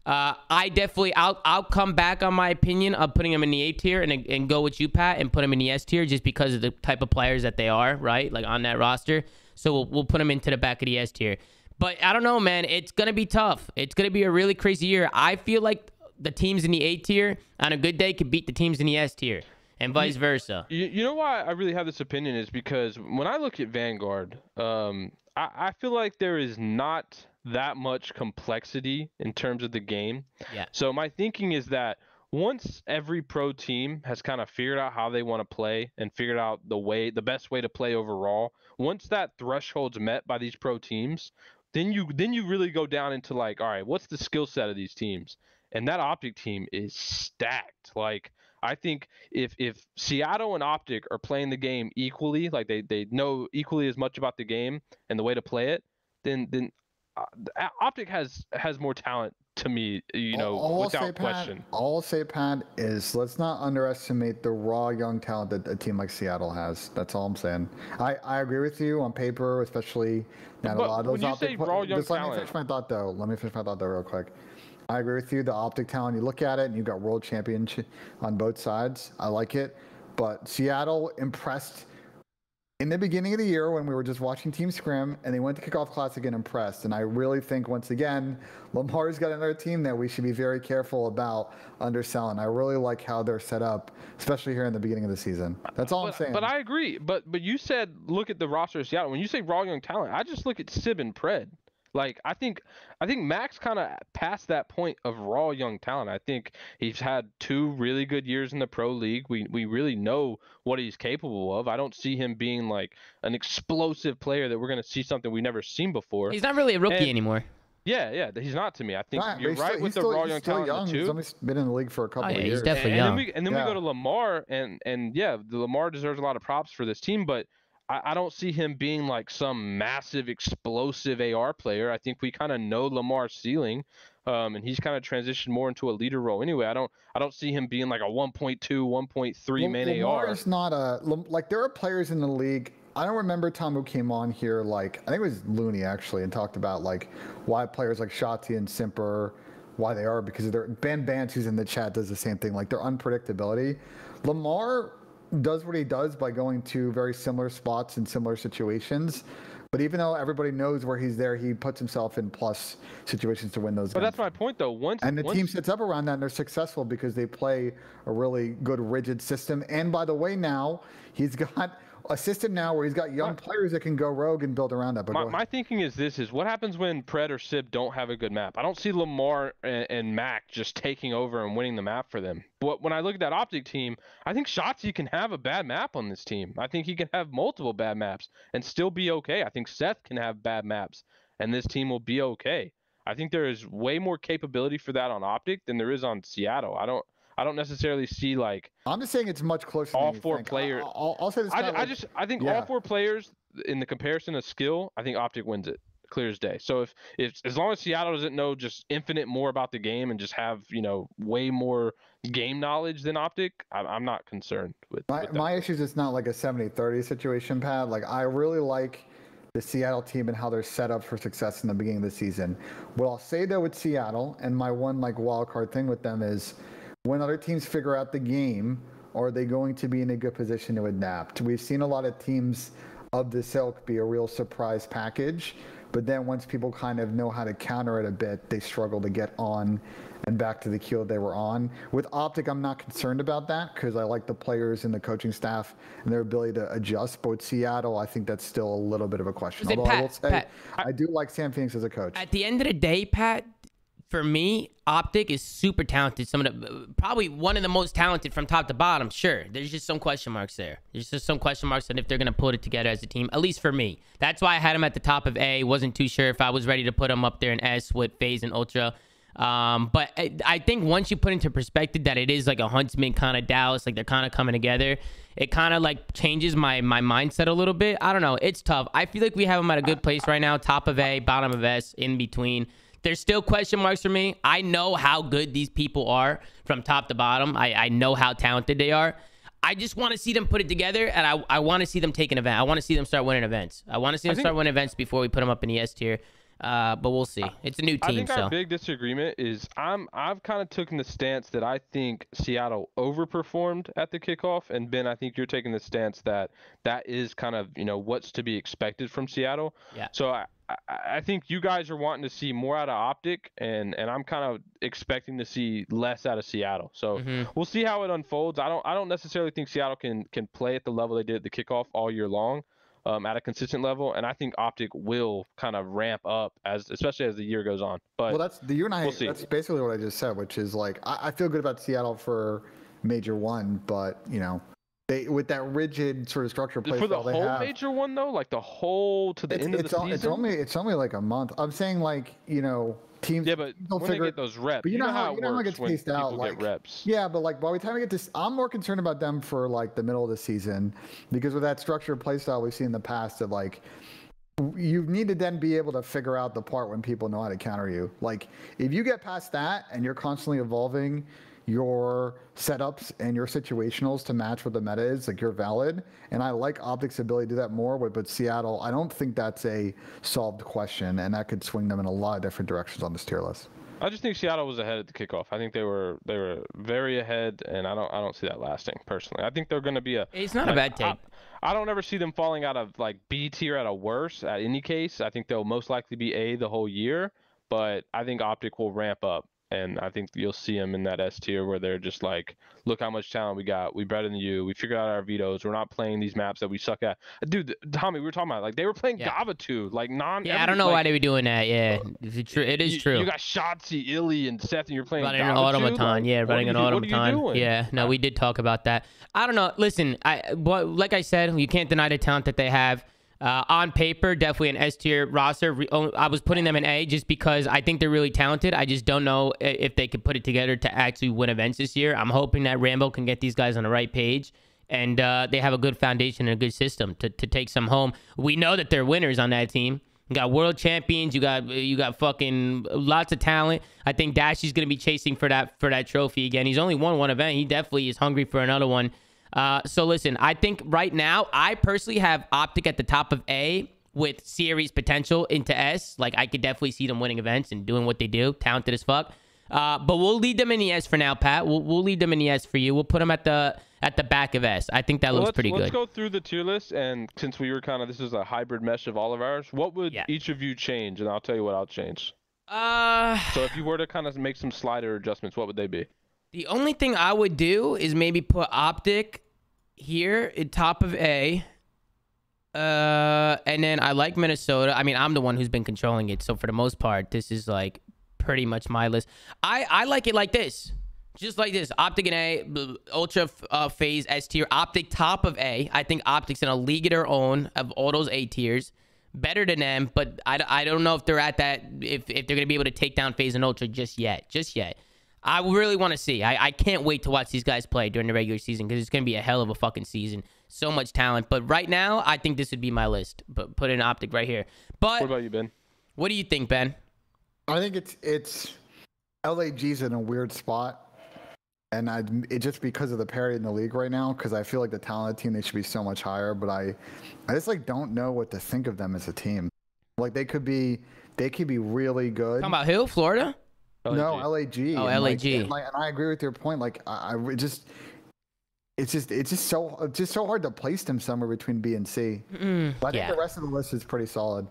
I'll come back on my opinion of putting them in the A tier and go with you, Pat, and put them in the S tier just because of the type of players that they are, right? Like on that roster. So we'll put them into the back of the S tier. But I don't know, man. It's gonna be tough. It's gonna be a really crazy year. I feel like the teams in the A tier on a good day could beat the teams in the S tier and vice versa. You know why I really have this opinion is because when I look at Vanguard, I feel like there is not that much complexity in terms of the game. Yeah. So my thinking is that once every pro team has kind of figured out how they want to play and figured out the best way to play overall, once that threshold's met by these pro teams, then you really go down into like, all right, what's the skill set of these teams? And that OpTic team is stacked. Like, I think if Seattle and OpTic are playing the game equally, like they know equally as much about the game and the way to play it, then OpTic has more talent to me, without question. All I'll say, Pat, is let's not underestimate the raw young talent that a team like Seattle has. That's all I'm saying. I agree with you on paper, especially that a lot of those when you say raw young talent. Let me finish my thought though real quick. I agree with you. The OpTic talent, you look at it and you've got world championship on both sides. I like it. But Seattle impressed in the beginning of the year when we were just watching Team Scrim and they went to Kickoff Classic and impressed. And I really think, once again, Lamar's got another team that we should be very careful about underselling. I really like how they're set up, especially here in the beginning of the season. That's all I'm saying. But I agree. But you said look at the roster of Seattle. When you say raw young talent, I just look at Sib and Pred. Like, I think Max kind of passed that point of raw young talent. I think he's had 2 really good years in the pro league. We really know what he's capable of. I don't see him being like an explosive player that we're going to see something we've never seen before. He's not really a rookie anymore. Yeah, he's not to me. I think you're right with the raw young talent too. He's only been in the league for a couple of years. He's definitely young. And then we go to Lamar, and the Lamar deserves a lot of props for this team, but I don't see him being like some massive explosive AR player. I think we kind of know Lamar's ceiling, and he's kind of transitioned more into a leader role anyway. I don't see him being like a 1.2, 1.3 main AR. Lamar is not like there are players in the league. I don't remember Tom who came on here, like I think it was Looney actually, and talked about like why players like Shotzzy and Simper, why they are, because of their Ben Bance, who's in the chat, does the same thing, like their unpredictability. Lamar does what he does by going to very similar spots in similar situations. But even though everybody knows where he's there, he puts himself in plus situations to win those games. But that's my point, though. And the team sets up around that, and they're successful because they play a really good, rigid system. And by the way, now he's got a system now where he's got young players that can go rogue and build around that. But my thinking is what happens when Pred or Sib don't have a good map? I don't see Lamar and Mac just taking over and winning the map for them. But when I look at that OpTic team, I think Shotzzy can have a bad map on this team. I think he can have multiple bad maps and still be okay. I think Seth can have bad maps and this team will be okay. I think there is way more capability for that on OpTic than there is on Seattle. I don't necessarily see like. I'm just saying it's much closer. All than 4 players. I'll say this. I think all 4 players in the comparison of skill, I think OpTic wins it clear as day. So if as long as Seattle doesn't know just infinite more about the game and just have way more game knowledge than OpTic, I'm not concerned with. My issue is it's not like a 70-30 situation, Pat. Like I really like the Seattle team and how they're set up for success in the beginning of the season. What I'll say though with Seattle, and my one like wild card thing with them is, when other teams figure out the game, or are they going to be in a good position to adapt? We've seen a lot of teams of this ilk be a real surprise package, but then once people kind of know how to counter it a bit, they struggle to get on and back to the keel they were on. With OpTic, I'm not concerned about that because I like the players and the coaching staff and their ability to adjust. But with Seattle, I think that's still a little bit of a question. Although I will say, I do like Sam Phoenix as a coach. At the end of the day, Pat, for me, OpTic is super talented. Some of the probably one of the most talented from top to bottom. Sure, there's just some question marks there. There's just some question marks on if they're gonna put it together as a team. At least for me, that's why I had them at the top of A. Wasn't too sure if I was ready to put them up there in S with FaZe and Ultra. But I think once you put into perspective that it is like a Huntsman kind of Dallas, like they're kind of coming together, it kind of like changes my mindset a little bit. I don't know. It's tough. I feel like we have them at a good place right now. Top of A, bottom of S, in between. There's still question marks for me. I know how good these people are from top to bottom. I know how talented they are. I just want to see them put it together, and I want to see them take an event. I want to see them start winning events. I want to see them start winning events before we put them up in the S tier. But we'll see. It's a new team. I think our big disagreement is I've kind of taken the stance that I think Seattle overperformed at the kickoff, and Ben, I think you're taking the stance that is kind of what's to be expected from Seattle. Yeah. So I think you guys are wanting to see more out of OpTic, and I'm kind of expecting to see less out of Seattle. So we'll see how it unfolds. I don't necessarily think Seattle can play at the level they did at the kickoff all year long. At a consistent level, and I think OpTic will kind of ramp up especially as the year goes on. But well, that's that's basically what I just said, which is like I feel good about Seattle for Major 1, but they with that rigid sort of structure play for the whole Major 1 though, like the whole to the end of the season. It's only like a month. I'm saying like teams. Yeah, but when they get those reps, but you know how it gets paced out. Like, get reps. Yeah, but like by the time we get to, I'm more concerned about them for like the middle of the season, because with that structured play style we've seen in the past, that like you need to then be able to figure out the part when people know how to counter you. Like if you get past that and you're constantly evolving your setups and your situationals to match what the meta is, like you're valid. And I like OpTic's ability to do that more, but Seattle, I don't think that's a solved question, and that could swing them in a lot of different directions on this tier list. I just think Seattle was ahead at the kickoff. I think they were very ahead, and I don't see that lasting personally. I think they're going to be It's not a bad take. I don't ever see them falling out of like B tier at a worse. At any case, I think they'll most likely be A the whole year, but I think OpTic will ramp up. And I think you'll see them in that S tier where they're just like, look how much talent we got. We better than you. We figured out our vetoes. We're not playing these maps that we suck at. Dude, Tommy, we were talking about like they were playing Gava 2, like I don't know why they were doing that. Yeah, it is true. You got Shotzi, Illy, and Seth, and you're playing running an Gava automaton. 2? Yeah, running an automaton. Yeah, no, we did talk about that. I don't know. Listen, like I said, you can't deny the talent that they have. On paper, definitely an S tier roster. I was putting them in A just because I think they're really talented. I just don't know if they could put it together to actually win events this year. I'm hoping that Rambo can get these guys on the right page, and they have a good foundation and a good system to take some home. We know that they're winners on that team. You got world champions. You got fucking lots of talent. I think Dashy's gonna be chasing for that trophy again. He's only won one event. He definitely is hungry for another one. So listen, I think right now, I personally have OpTic at the top of A with series potential into S. Like, I could definitely see them winning events and doing what they do. Talented as fuck. But we'll lead them in the S for now, Pat. We'll lead them in the S for you. We'll put them at the back of S. I think that looks pretty good. Let's go through the tier list, and since we were this is a hybrid mesh of all of ours, what would each of you change? And I'll tell you what I'll change. So if you were to kind of make some slider adjustments, what would they be? The only thing I would do is maybe put OpTic here at top of A. And then I like Minnesota. I mean, I'm the one who's been controlling it. So for the most part, this is like pretty much my list. I like it like this. Just like this. OpTic in A, Ultra FaZe S tier. OpTic top of A. I think OpTic's in a league of their own of all those A tiers. Better than them, but I don't know if they're at that, if they're going to be able to take down FaZe and Ultra just yet. I really want to see. I can't wait to watch these guys play during the regular season because it's going to be a hell of a fucking season. So much talent. But right now, I think this would be my list. But put in OpTic right here. But what about you, Ben? What do you think, Ben? I think it's LAG's in a weird spot. And it's just because of the parity in the league right now, because I feel like the talented team, they should be so much higher. But I just like don't know what to think of them as a team. Like they could be really good. Talking about who? Florida? LAG. No, LAG. Oh, LAG. And I agree with your point. Like I just it's just so hard to place them somewhere between B and C. But I think the rest of the list is pretty solid.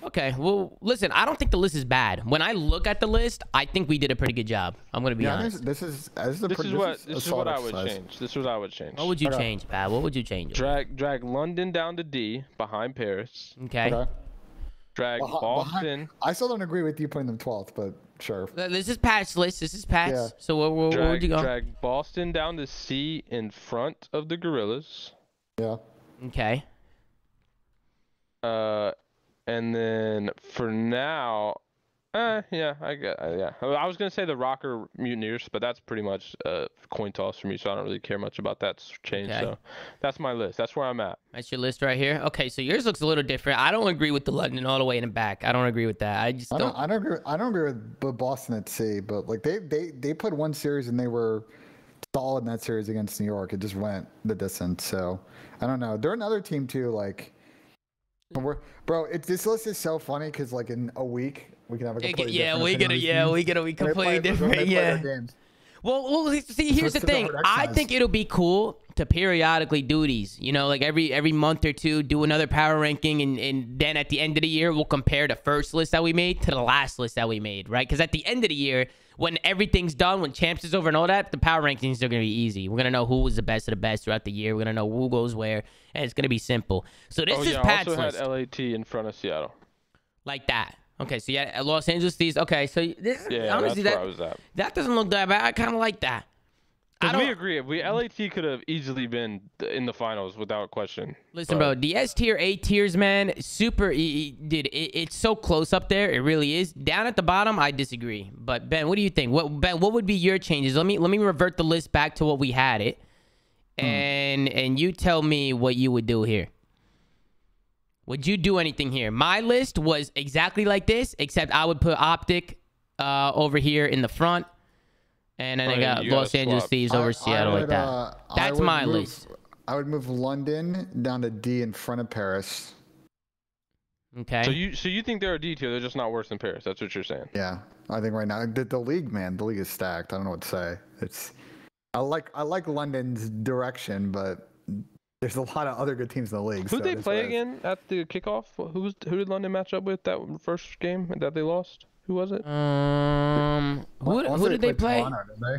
Okay, well, listen, I don't think the list is bad. When I look at the list, I think we did a pretty good job. I'm gonna be honest. This is what I would change. This is what I would change. What would you change, Pat? What would you change? Drag London down to D behind Paris. Okay. Drag Boston. I still don't agree with you putting them 12th, but sure. This is Pat's list. This is Pat's. Yeah. So where would you go? Drag Boston down to C in front of the Gorillas. Yeah. Okay. And then for now, I was gonna say the Rokkr Mutineers, but that's pretty much a coin toss for me, so I don't really care much about that change. Okay. So that's my list. That's where I'm at. That's your list right here. Okay, so yours looks a little different. I don't agree with the London all the way in the back. I don't agree with that. I don't agree with Boston at C, but like they played one series and they were solid in that series against New York. It just went the distance. So I don't know. They're another team too. Like, this list is so funny because like in a week we can have a completely different we gonna be completely different. Yeah. Well, see, here's the thing. I think it'll be cool to periodically do these. You know, like every month or two, do another power ranking, and then at the end of the year, we'll compare the first list that we made to the last list that we made, right? Because at the end of the year, when everything's done, when champs is over and all that, the power rankings are going to be easy. We're going to know who was the best of the best throughout the year. We're going to know who goes where, and it's going to be simple. So this is Pat's list. I also had LAT in front of Seattle. Like that. Okay, so yeah, Los Angeles Thieves. Okay, so this honestly, that's where I was at. That doesn't look that bad. I kind of like that. We agree. LAT could have easily been in the finals without question. Listen, bro, the S tier, A tiers, man, super. Dude, it's so close up there. It really is. Down at the bottom, I disagree. But Ben, what do you think? What would be your changes? Let me revert the list back to what we had it, and you tell me what you would do here. Would you do anything here? My list was exactly like this, except I would put OpTic over here in the front. And then I got Los Angeles Thieves over Seattle like that. That's my list. I would move London down to D in front of Paris. Okay. So you think they're a D tier? They're just not worse than Paris. That's what you're saying. Yeah, I think right now the league, man, the league is stacked. I don't know what to say. I like London's direction, but there's a lot of other good teams in the league. Who did they play again at the kickoff? Who did London match up with that first game that they lost? Who was it? Who did they play? Toronto, didn't they?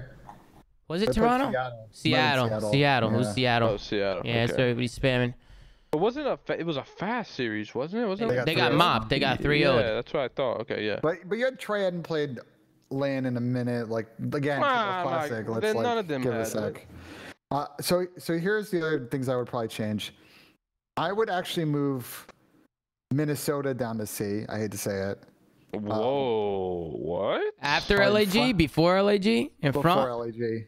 Was it Toronto? Seattle. Yeah. Who's Seattle? Oh, Seattle. Yeah, so everybody's spamming. But it was a fast series, wasn't it? They got mopped. They got 3-0'd. Yeah, that's what I thought. Okay, yeah. But you had Trey hadn't played LAN in a minute. Like again, classic. Let's none of them give it a sec. So here's the other things I would probably change. I would actually move Minnesota down to C. I hate to say it. Whoa, what? After LAG? Before LAG? In front? Before LAG.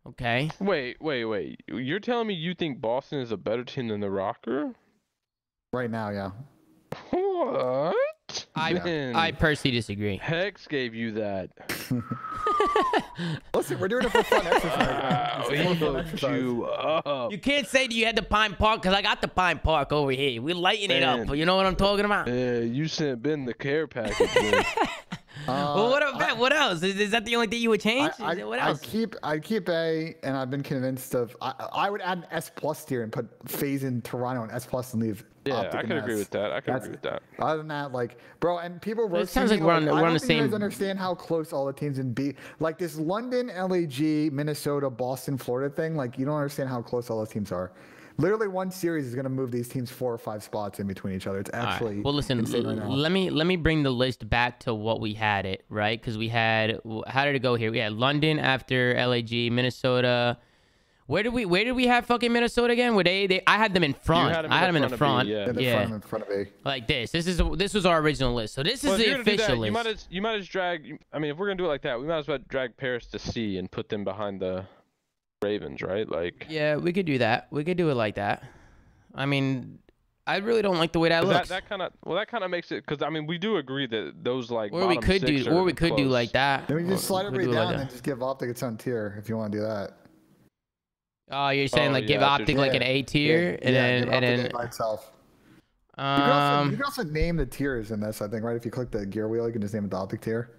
Okay. Wait. You're telling me you think Boston is a better team than the Rokkr? Right now, yeah. What? I personally disagree. Hex gave you that. Listen, we're doing it for fun exercise. You can't say that you had the Pine Park because I got the Pine Park over here. We're lighting it up. You know what I'm talking about? Yeah, you sent Ben the care package. Well, what else? Is that the only thing you would change? What else? I'd keep A, and I've been convinced of. I would add an S+ tier and put FaZe in Toronto and S+ and leave. Yeah, I could agree with that. Other than that, like, bro, and people it sounds like we're on the same. You guys understand how close all the teams in B, like this London, LAG, Minnesota, Boston, Florida thing. Like, you don't understand how close all those teams are. Literally, one series is going to move these teams 4 or 5 spots in between each other. It's actually well. Listen, right, let me bring the list back to what we had it right because we had how did it go here? We had London after LAG, Minnesota. Where did we have fucking Minnesota again? Were they I had them in front. I had them in the front. Yeah. In front of A. Like this. This was our original list. So this is the official list. You might as drag. I mean, if we're gonna do it like that, we might as well drag Paris to C and put them behind the Ravens, right? Like. Yeah, we could do that. We could do it like that. I mean, I really don't like the way that looks. That kind of makes it because I mean we do agree that those like. Or we could do like that. Then we just slide everybody down and just give OpTic its own tier if you want to do that. Oh, you're saying give OpTic like an A tier and then by itself. You can also name the tiers in this, I think, right? If you click the gear wheel, you can just name it the OpTic tier.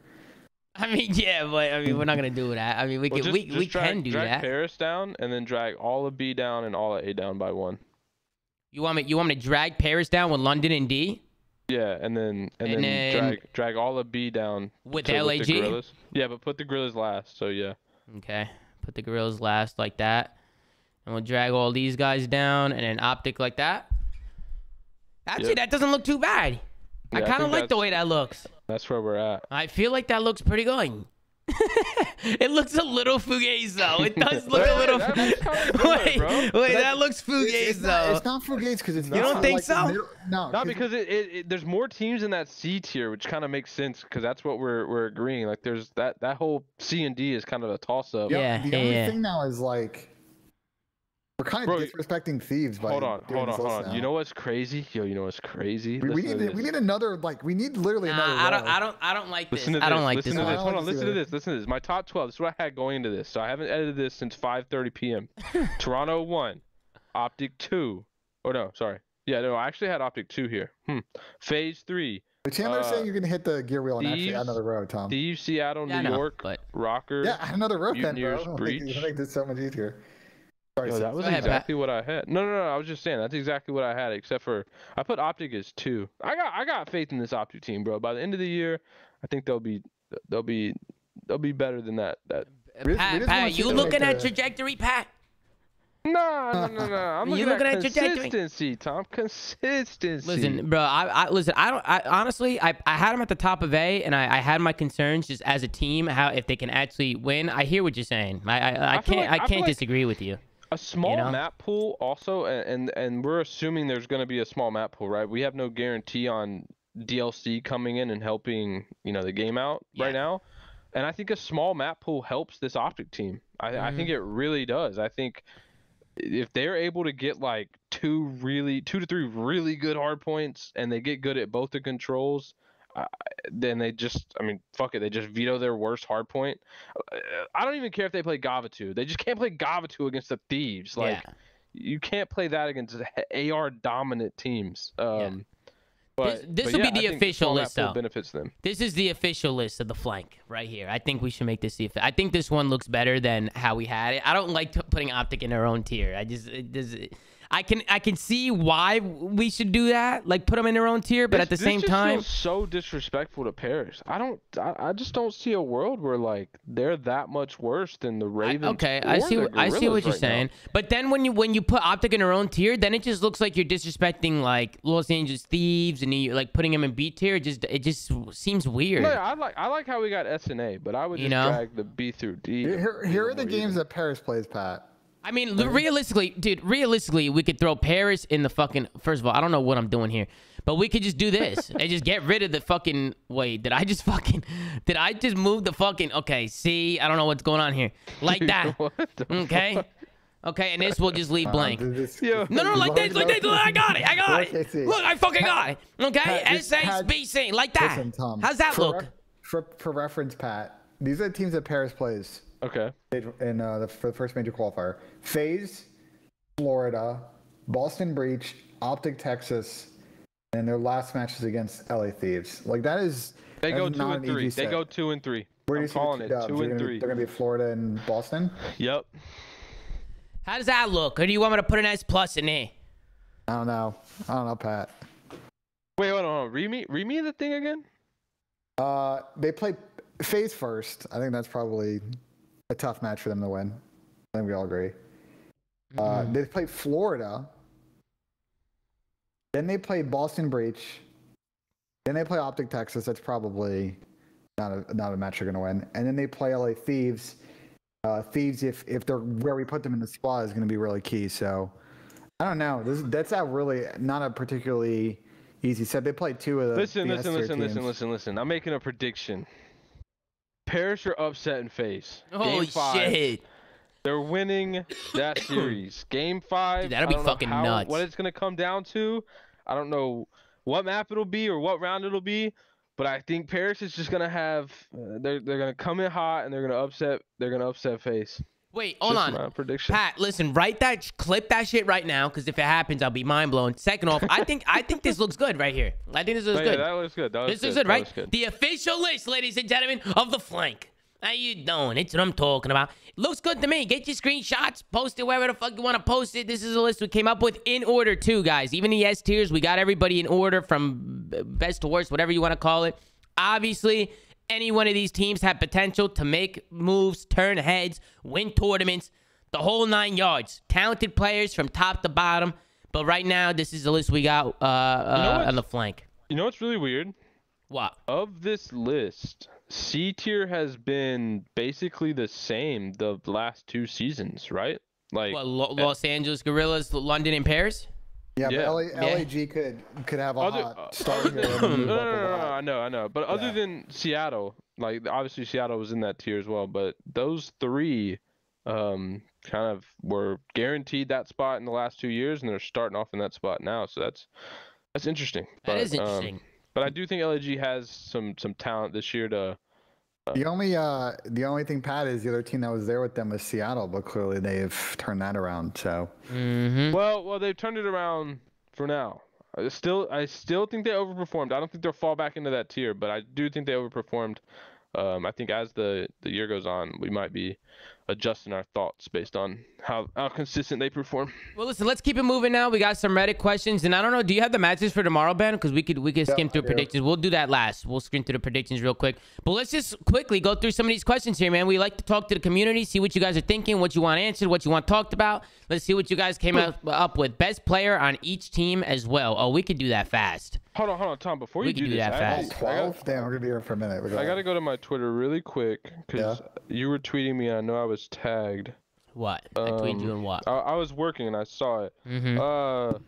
I mean, yeah, but I mean, we're not gonna do that. I mean, we can we can do drag that. Paris down and then drag all of B down and all of A down by 1. You want me to drag Paris down with London and D? Yeah, and then drag all of B down with the LAG. Gorillas. Yeah, but put the Gorillas last. So yeah. Okay, put the Gorillas last like that, and we'll drag all these guys down, and then OpTic like that. Actually, that doesn't look too bad. Yeah, I kind of like the way that looks. That's where we're at. I feel like that looks pretty good. It looks a little fugaze though. It does look a little. Wait, that looks fugaze though. It's not fugaze because it's. You don't think so? No, not because there's more teams in that C tier, which kind of makes sense because that's what we're agreeing. Like there's that whole C and D is kind of a toss up. Yeah. The only thing now is like. We're kind of disrespecting Thieves by hold on. You know what's crazy? You know what's crazy? We need another we need literally another. I don't like this. I don't like this. Hold on, listen to this. My top 12. This is what I had going into this. So I haven't edited this since 5:30 p.m. Toronto 1, OpTic 2. Oh no, sorry. Yeah, no, I actually had OpTic 2 here. FaZe 3. But Chandler's saying you're gonna hit the gear wheel and actually add another row, Tom. Thieves, Seattle, New York, Rokkr. Yeah, another row then, Mutineers, bro. Breach. You make this so much easier. Sorry, no, that was exactly what I had. No, I was just saying that's exactly what I had, except for I put OpTic as 2. I got faith in this OpTic team, bro. By the end of the year, I think they'll be better than that. Pat, you looking at trajectory, Pat? No. I'm looking at consistency, Tom. Consistency. Listen, bro. I honestly, I had them at the top of A, and I had my concerns just as a team, how if they can actually win. I hear what you're saying. I can't disagree with you. A small map pool also, and we're assuming there's going to be a small map pool, right? We have no guarantee on DLC coming in and helping the game out right now, and I think a small map pool helps this OpTic team. I think it really does. I think if they're able to get like 2 to 3 really good hard points and they get good at both the controls, then they just, fuck it, they just veto their worst hard point. I don't even care if they play Gavatu. They just can't play Gavatu against the Thieves. Like, you can't play that against AR dominant teams. But this will be the official list, though. Benefits them. This is the official list of the flank right here. I think we should make this I think this one looks better than how we had it. I don't like putting OpTic in their own tier. I can see why we should do that, like put them in their own tier, but at the same time, feels so disrespectful to Paris. I just don't see a world where like they're that much worse than the Ravens. I see what you're saying. But then when you put OpTic in their own tier, then it just looks like you're disrespecting like Los Angeles Thieves and you like putting them in B tier. It just seems weird. No, I like how we got S and A, but I would just drag the B through D. Here are the games that Paris plays, Pat. I mean, realistically, we could throw Paris in the fucking... First of all, I don't know what I'm doing here. But we could just do this. And just get rid of the fucking... Wait, did I just move the fucking... Okay, see? I don't know what's going on here. Like that. Okay? Okay, and this will just leave blank. No, like this. I got it. Look, I fucking got it. Okay? SABC. Like that. Listen, Tom, how's that look? For reference, Pat, these are the teams that Paris plays. Okay. In for the first major qualifier, FaZe, Florida, Boston Breach, OpTic Texas, and their last match is against LA Thieves. Like that is. They go 2 and 3. They go 2 and 3. Where do you see calling it 2 and 3? They're gonna be Florida and Boston. Yep. How does that look? Or do you want me to put an S+ in there? I don't know, Pat. Wait, hold on. Read me the thing again. They play FaZe first. I think that's probably a tough match for them to win. I think we all agree. They play Florida. Then they play Boston Breach. Then they play OpTic Texas. That's probably not a match they're going to win. And then they play LA Thieves. Thieves, if they're where we put them in the squad, is going to be really key. So I don't know. That's not a particularly easy set. They played 2 of the Listen. I'm making a prediction. Paris are upsetting FaZe. Holy shit. They're winning that series. Game 5. Dude, that'll be fucking nuts. What it's going to come down to, I don't know what map it'll be or what round it'll be, but I think Paris is just going to have they're going to come in hot and they're going to upset FaZe. Wait, hold Just on. my prediction. Pat, listen, clip that shit right now, because if it happens, I'll be mind blown. Second off, I think this looks good right here. I think this looks good. Yeah, that looks good. This looks good, right? The official list, ladies and gentlemen, of the flank. How you doing? It's what I'm talking about. Looks good to me. Get your screenshots, post it wherever the fuck you want to post it. This is a list we came up with in order too, guys. Even the S tiers, we got everybody in order from best to worst, whatever you want to call it. Obviously, any one of these teams have potential to make moves, turn heads, win tournaments, the whole 9 yards. Talented players from top to bottom. But right now, this is the list we got on the flank. You know what's really weird? What? Of this list, C tier has been basically the same the last 2 seasons, right? Like what, Los Angeles Gorillas, London, and Paris? Yeah, Yeah. but LAG could have a hot start here. No, I know. But other than Seattle, like obviously Seattle was in that tier as well, but those 3 kind of were guaranteed that spot in the last 2 years, and they're starting off in that spot now. So that's interesting. That is interesting. But I do think LAG has some talent this year to. The only thing, Pat, is the other team that was there with them was Seattle, but clearly they've turned that around. So. Well, they've turned it around for now. I still think they overperformed. I don't think they'll fall back into that tier, but I do think they overperformed. I think as the year goes on, we might be adjusting our thoughts based on how consistent they perform. Well, listen, let's keep it moving now. We got some Reddit questions, and I don't know, do you have the matches for tomorrow, Ben? Because we could skim through predictions. We'll do that last. We'll skim through the predictions real quick. But let's just quickly go through some of these questions here, man. We like to talk to the community, see what you guys are thinking, what you want answered, what you want talked about. Let's see what you guys came up with. Best player on each team as well. Oh, we could do that fast. Hold on, Tom. Before you do this, that fast. 12? Damn, we're gonna be here for a minute. I gotta go to my Twitter really quick because you were tweeting me. I know I was tagged. What? I tweeted you and what? I was working and I saw it.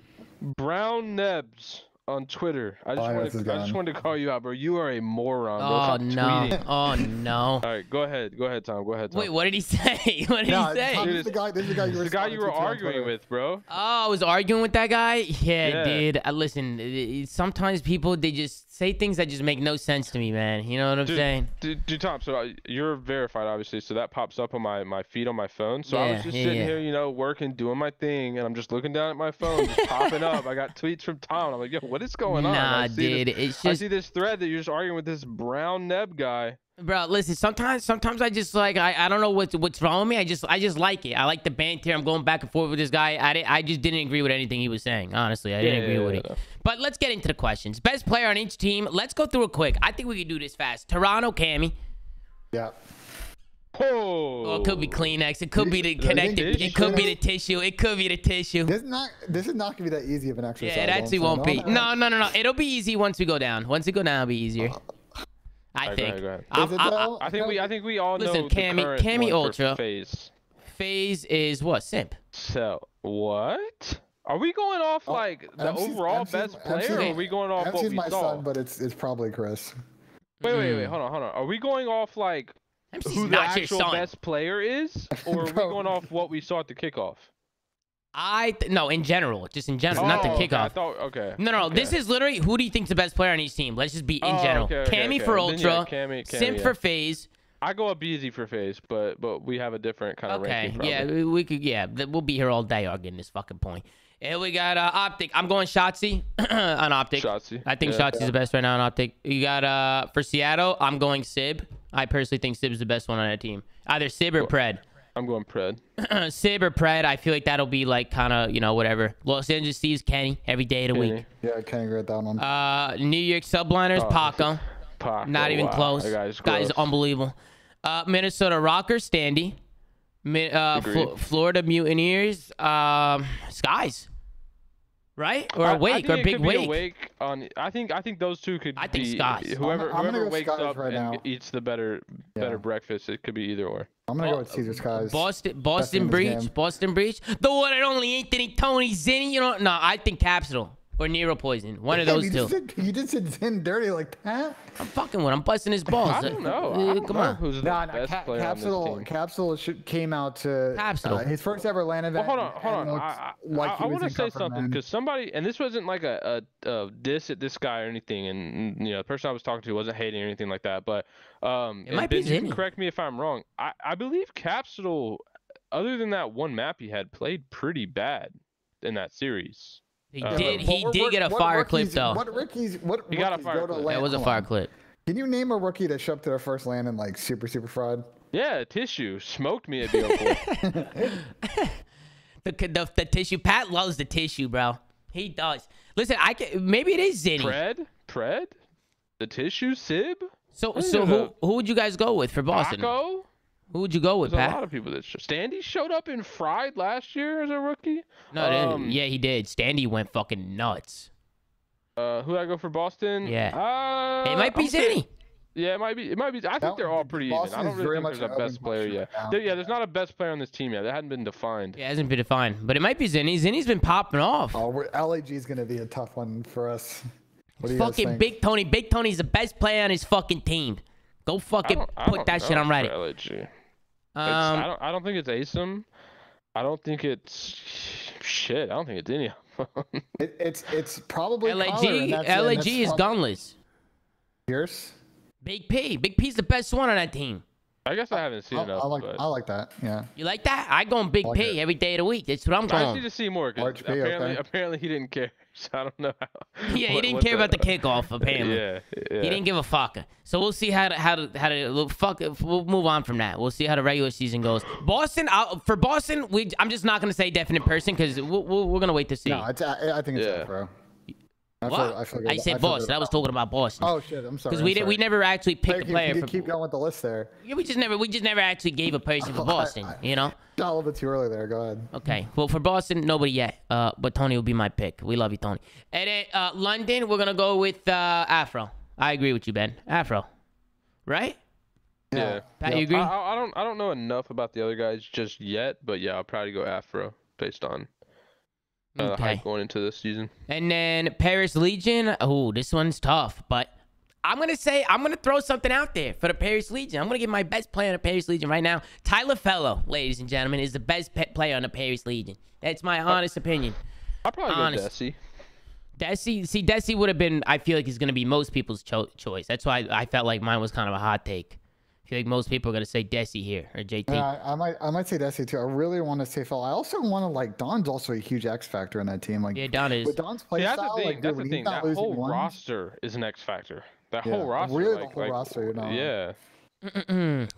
Brown Nebs on Twitter. I just wanted to call you out, bro. You are a moron, bro. Oh no! Oh no! All right, go ahead, Tom. Wait, what did he say? What did he say? Tom, this is the guy you were arguing with, bro. Oh, I was arguing with that guy. Yeah. Dude. Listen, sometimes people they just say things that just make no sense to me, man. You know what I'm saying? Dude, Tom. So you're verified, obviously. So that pops up on my feed on my phone. So I was just sitting here, you know, working, doing my thing, and I'm just looking down at my phone, just popping up. I got tweets from Tom. I'm like, yo, what is going on? Nah, dude, it's just... I see this thread that you're just arguing with this Brown Neb guy. Bro, listen, sometimes I just like I don't know what's wrong with me. I just like it. I like the banter. I'm going back and forth with this guy. I just didn't agree with anything he was saying. Honestly, I didn't agree with it. But let's get into the questions. Best player on each team. Let's go through it quick. I think we can do this fast. Toronto, Cammy. Yeah. Oh, it could be Kleenex. It could be the connected. It could be the tissue. It could be the tissue. This is not gonna be that easy of an exercise. Yeah, it actually won't be. No. It'll be easy once we go down. Once we go down, it'll be easier. I think. Go ahead. I think we all know. Listen, Cammy Ultra. FaZe. FaZe is what? Simp. So what? Are we going off like the overall best player, or are we going off what we my saw? son, but it's probably Chris. Wait, hold on. Are we going off like who the actual best player is, or are we going off what we saw at the kickoff? No, in general, just in general, not the kickoff. No. This is literally who do you think's the best player on each team? Let's just be in general. Cammy for Ultra, Simp for FaZe. I go up easy for FaZe, but we have a different kind of ranking. Okay, yeah, we could. Yeah, we'll be here all day arguing this fucking point. And we got OpTic. I'm going Shotzzy on OpTic. I think Shotzzy's the best right now on OpTic. You got for Seattle, I'm going Sib. I personally think Sib's the best one on that team. Either Sib or Pred. I'm going Pred. Sib or Pred. I feel like that'll be like kind of, you know, whatever. Los Angeles Thieves, Kenny, every day of the week. Yeah, I can't agree with that one. New York Subliners, Paco. Not even close. Guy's unbelievable. Minnesota Rokkr, Standy. Florida Mutineers, Skies. Right? Or Wake, or Big Wake. I think those two could be Skies. Whoever wakes up and eats the better breakfast, it could be either or. I'm gonna go with Caesar Skies. Boston Breach. The one and only Anthony Tony Zinni. You know, no, I think Capsule or Nero Poison. One of those two. You just said Zin dirty like that? I'm fucking with him. I'm busting his balls. I don't know. Come on. Who's the best player on this team? Capsule came out to his first ever LAN event. Well, hold on. I want to say something because somebody, and this wasn't like a diss at this guy or anything, and you know the person I was talking to wasn't hating or anything like that, but it might be you can correct me if I'm wrong. I believe Capsule other than that one map he had, played pretty bad in that series. He did get a fire clip though. What rookies go to land? That was a fire clip. Can you name a rookie that showed up to their first land and like super fried? Yeah, Tissue smoked me at BO4. the Tissue. Pat loves the Tissue, bro. He does. Listen, maybe it is Zinni. Pred, the Tissue, Sib. So who would you guys go with for Boston? Rocko? Who would you go with, Pat? A lot of people that Standy showed up in Fried last year as a rookie. No, yeah, he did. Standy went fucking nuts. Who I go for Boston? Yeah. It might be Zinni. Yeah, it might be. I think they're all pretty even. I don't really think there's a best player yet. There's not a best player on this team yet. That hadn't been defined. Yeah, it hasn't been defined. But it might be Zinni. Zinni's been popping off. Oh, LAG is going to be a tough one for us. What do you fucking guys think? Big Tony. Big Tony's the best player on his fucking team. Go fucking put that shit on Reddit. LAG. I don't think it's ASIM. I don't think it's shit. I don't think it's any of them. It's probably LAG is gunless. Pierce. Big P's the best one on that team. I guess I haven't seen enough. I like that. Yeah. You like that? I go on Big P every day of the week. That's what I'm going. I need to see more. Apparently he didn't care. So I don't know how. Yeah, he didn't care about the kickoff. Apparently. Yeah. He didn't give a fuck. So we'll see how to fuck. We'll move on from that. We'll see how the regular season goes. Boston. For Boston, I'm just not gonna say definite person because we're gonna wait to see. No, I think it's Afro. I said Boston. I was talking about Boston. Oh shit, I'm sorry. Because we never actually picked a player. Keep going with the list there. Yeah, we just never actually gave a person for Boston. You know. A little bit too early there. Go ahead. Okay. Well, for Boston, nobody yet. But Tony will be my pick. We love you, Tony. And then London, we're gonna go with Afro. I agree with you, Ben. Afro, right? Yeah. Pat, you agree? I don't know enough about the other guys just yet, but yeah, I'll probably go Afro based on. Hype going into this season. And then Paris Legion. Oh, this one's tough, but I'm gonna throw something out there for the Paris Legion. I'm gonna give my best player on the Paris Legion right now. Tyler Fellow, ladies and gentlemen, is the best player on the Paris Legion. That's my honest opinion. I'll probably go Desi. Desi would have been. I feel like he's gonna be most people's choice. That's why I felt like mine was kind of a hot take. I feel like most people are gonna say Desi here or JT. I might say Desi too. I really want to say Phil. I also want to like Don's also a huge X factor in that team. Like Don is. With Don's play style, that's the thing. That whole roster is an X factor. That whole roster, really the whole roster, you know. Yeah.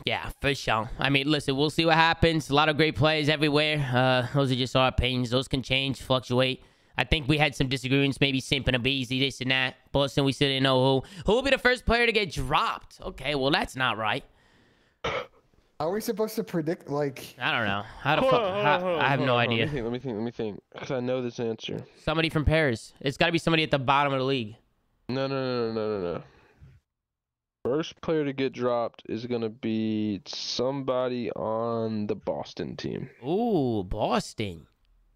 Yeah, for sure. I mean, listen, we'll see what happens. A lot of great players everywhere. Those are just our opinions. Those can change, fluctuate. I think we had some disagreements, maybe Simp and Abeezy, this and that. Boston, we still didn't know who will be the first player to get dropped. Okay, well, that's not right. Are we supposed to predict, like... I don't know. I have no idea. Let me think. Because I know this answer. Somebody from Paris. It's got to be somebody at the bottom of the league. No. First player to get dropped is going to be somebody on the Boston team. Ooh, Boston.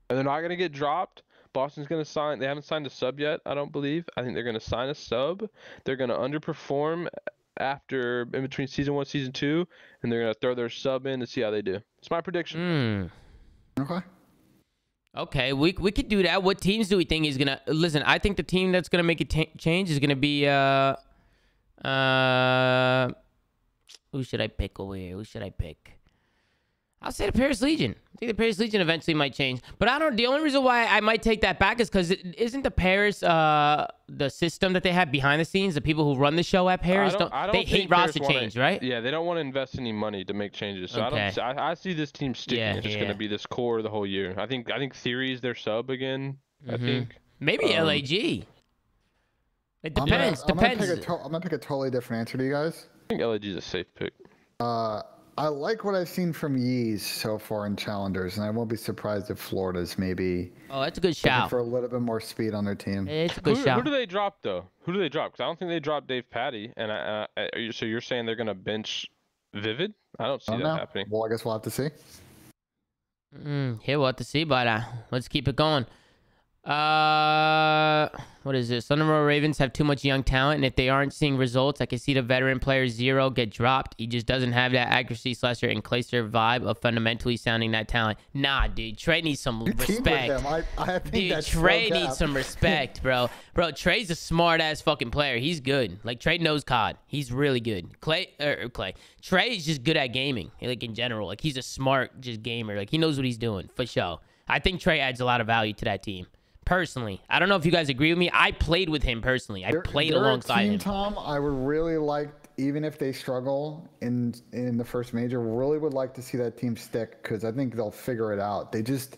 And they're not going to get dropped. Boston's going to sign. They haven't signed a sub yet, I don't believe. I think they're going to sign a sub. They're going to underperform in between season 1, season 2, and they're going to throw their sub in to see how they do. It's my prediction. Okay, we could do that. What teams do we think is going to... Listen, I think the team that's going to make a change is going to be... who should I pick over here? Who should I pick? I'll say the Paris Legion. I think the Paris Legion eventually might change. But I don't... The only reason why I might take that back is because isn't the Paris... the system that they have behind the scenes, the people who run the show at Paris, they hate roster change, right? Yeah, they don't want to invest any money to make changes. So I see this team sticking. It's just going to be this core the whole year. I think Theory is their sub again. I think maybe LAG. It depends. I'm gonna pick a totally different answer to you guys. I think LAG is a safe pick. I like what I've seen from Yeez so far in Challengers, and I won't be surprised if Florida's maybe. Oh, that's a good shout. For a little bit more speed on their team. It's a good shout. Who do they drop though? Who do they drop? Because I don't think they dropped Dave Patty, and so you're saying they're gonna bench Vivid? I don't see that happening. Well, I guess we'll have to see. Here we'll have to see, but let's keep it going. What is this? Thunderbird Ravens have too much young talent, and if they aren't seeing results, I can see the veteran player Zero get dropped. He just doesn't have that accuracy slasher and Clayster vibe of fundamentally sounding that talent. Nah, dude, Trey needs some respect. I think dude, Trey needs some respect, bro. Bro, Trey's a smart ass fucking player. He's good. Like Trey knows COD. He's really good. Trey is just good at gaming, like in general. Like he's a smart just gamer. Like he knows what he's doing for sure. I think Trey adds a lot of value to that team. Personally, I don't know if you guys agree with me. I played with him personally. I played alongside him. Tom, I would really like, even if they struggle in the first major, really would like to see that team stick because I think they'll figure it out. There's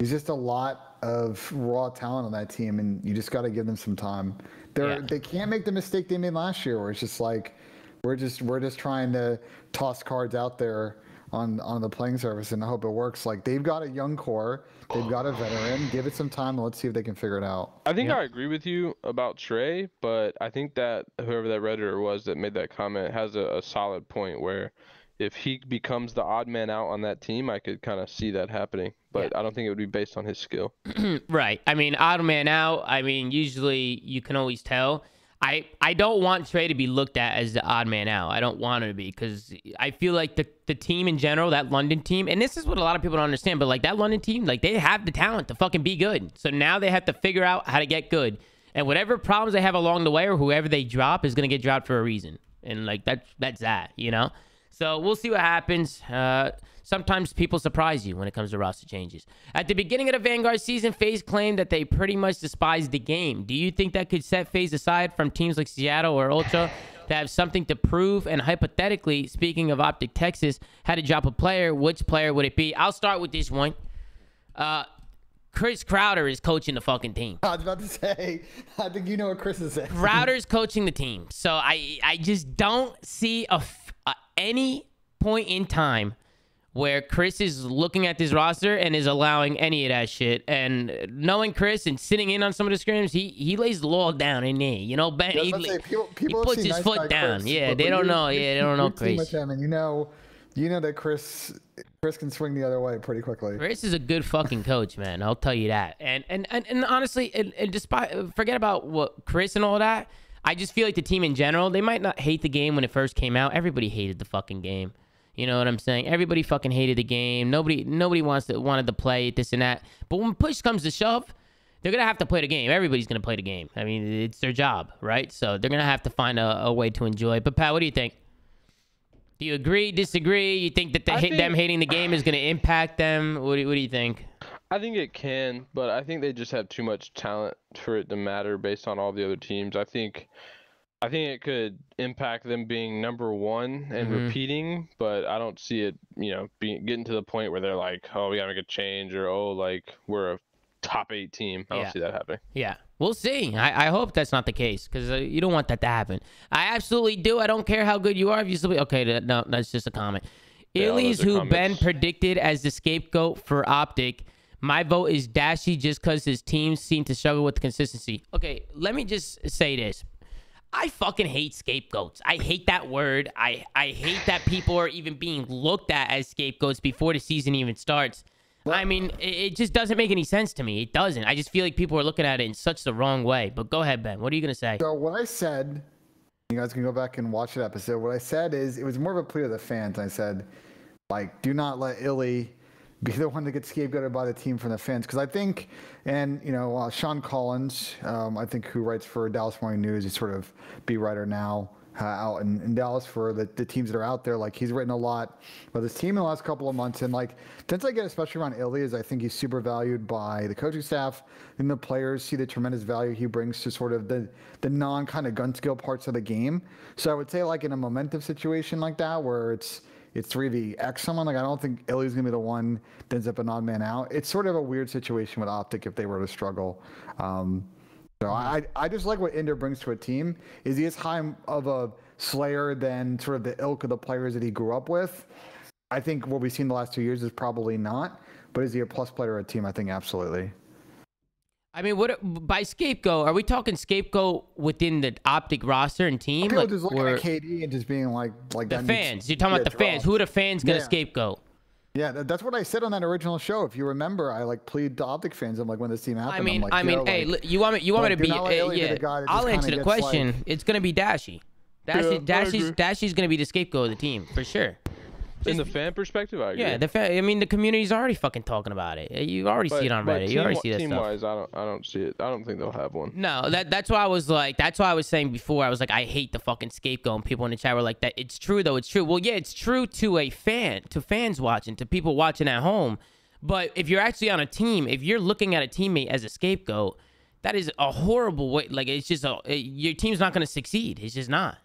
just a lot of raw talent on that team, and you just got to give them some time. They can't make the mistake they made last year, where it's just like we're just trying to toss cards out there on the playing surface and I hope it works. Like they've got a young core, they've got a veteran. Give it some time and let's see if they can figure it out. I think I agree with you about Trey, but I think that whoever that Redditor was that made that comment has a solid point where if he becomes the odd man out on that team, I could kind of see that happening. But I don't think it would be based on his skill. Right. I mean, odd man out, I mean, usually you can always tell. I don't want Trey to be looked at as the odd man out. I don't want him to be because I feel like the team in general, that London team, and this is what a lot of people don't understand, but like that London team, like they have the talent to fucking be good. So now they have to figure out how to get good. And whatever problems they have along the way or whoever they drop is going to get dropped for a reason. And like that's that, you know? So we'll see what happens. Sometimes people surprise you when it comes to roster changes. At the beginning of the Vanguard season, FaZe claimed that they pretty much despised the game. Do you think that could set FaZe aside from teams like Seattle or Ultra to have something to prove? And hypothetically, speaking of OpTic Texas, had to drop a player, which player would it be? I'll start with this one. Chris Crowder is coaching the fucking team. I was about to say, I think you know what Chris is saying. Crowder's coaching the team. So I just don't see any point in time where Chris is looking at this roster and is allowing any of that shit. And knowing Chris and sitting in on some of the scrims, he lays the law down in there. You know, Ben, he puts his foot down. Chris, yeah, they don't know. Yeah, they don't know Chris. And you know that Chris can swing the other way pretty quickly. Chris is a good fucking coach, man. I'll tell you that. And honestly, and despite forget about what Chris and all that, I just feel like the team in general, they might not hate the game when it first came out. Everybody hated the fucking game. You know what I'm saying? Everybody fucking hated the game. Nobody wanted to play it, this and that. But when push comes to shove, they're going to have to play the game. Everybody's going to play the game. I mean, it's their job, right? So they're going to have to find a way to enjoy it. But Pat, what do you think? Do you agree, disagree? You think that them hating the game is going to impact them? What do you think? I think it can, but I think they just have too much talent for it to matter based on all the other teams. I think it could impact them being number one and repeating, but I don't see it, getting to the point where they're like, oh, we gotta make a change, or oh, like we're a top 8 team. I don't see that happening. Yeah, we'll see. I hope that's not the case because you don't want that to happen. I absolutely do. I don't care how good you are. If you still okay, no, that's just a comment. Illy's who Ben predicted as the scapegoat for OpTic. My vote is Dashy just because his teams seem to struggle with the consistency. Okay, let me just say this. I fucking hate scapegoats. I hate that word. I hate that people are even being looked at as scapegoats before the season even starts. I mean, it just doesn't make any sense to me. It doesn't. I just feel like people are looking at it in such the wrong way. But go ahead, Ben. What are you going to say? So what I said, you guys can go back and watch that episode. What I said is it was more of a plea to the fans. I said, like, do not let Illy be the one that gets scapegoated by the team from the fans. Because I think, and, Sean Collins, I think who writes for Dallas Morning News, he's sort of beat writer now out in Dallas for the teams that are out there. Like, he's written a lot about this team in the last couple of months. And, like, since I get especially around Illy is I think he's super valued by the coaching staff and the players see the tremendous value he brings to sort of the non kind of gun skill parts of the game. So I would say, like, in a momentum situation like that where it's 3vX someone, like I don't think Illy's gonna be the one that ends up an odd man out. It's sort of a weird situation with OpTic if they were to struggle. So I just like what Ender brings to a team. Is he as high of a slayer than sort of the ilk of the players that he grew up with? I think what we've seen the last 2 years is probably not. But is he a plus player of a team? I think absolutely. I mean, what by scapegoat? Are we talking scapegoat within the OpTic roster and team? People just looking at KD and just being like the fans. You're talking about the fans. Who are the fans gonna scapegoat? Yeah, that's what I said on that original show. If you remember, I like plead to OpTic fans. I'm like, when this team happened, hey, you want me to be? Yeah, I'll answer the question. Like, it's gonna be Dashy. Dashy's gonna be the scapegoat of the team for sure. In the fan perspective, I agree. Yeah, the community's already fucking talking about it. You already see it on Reddit. You already see that stuff. Team-wise, I don't see it. I don't think they'll have one. No, that's why I was like, that's why I was saying before. I was like, I hate the fucking scapegoat. And people in the chat were like, that. It's true though. It's true. Well, yeah, it's true to a fan, to fans watching, to people watching at home. But if you're actually on a team, if you're looking at a teammate as a scapegoat, that is a horrible way. Like, it's just your team's not going to succeed. It's just not.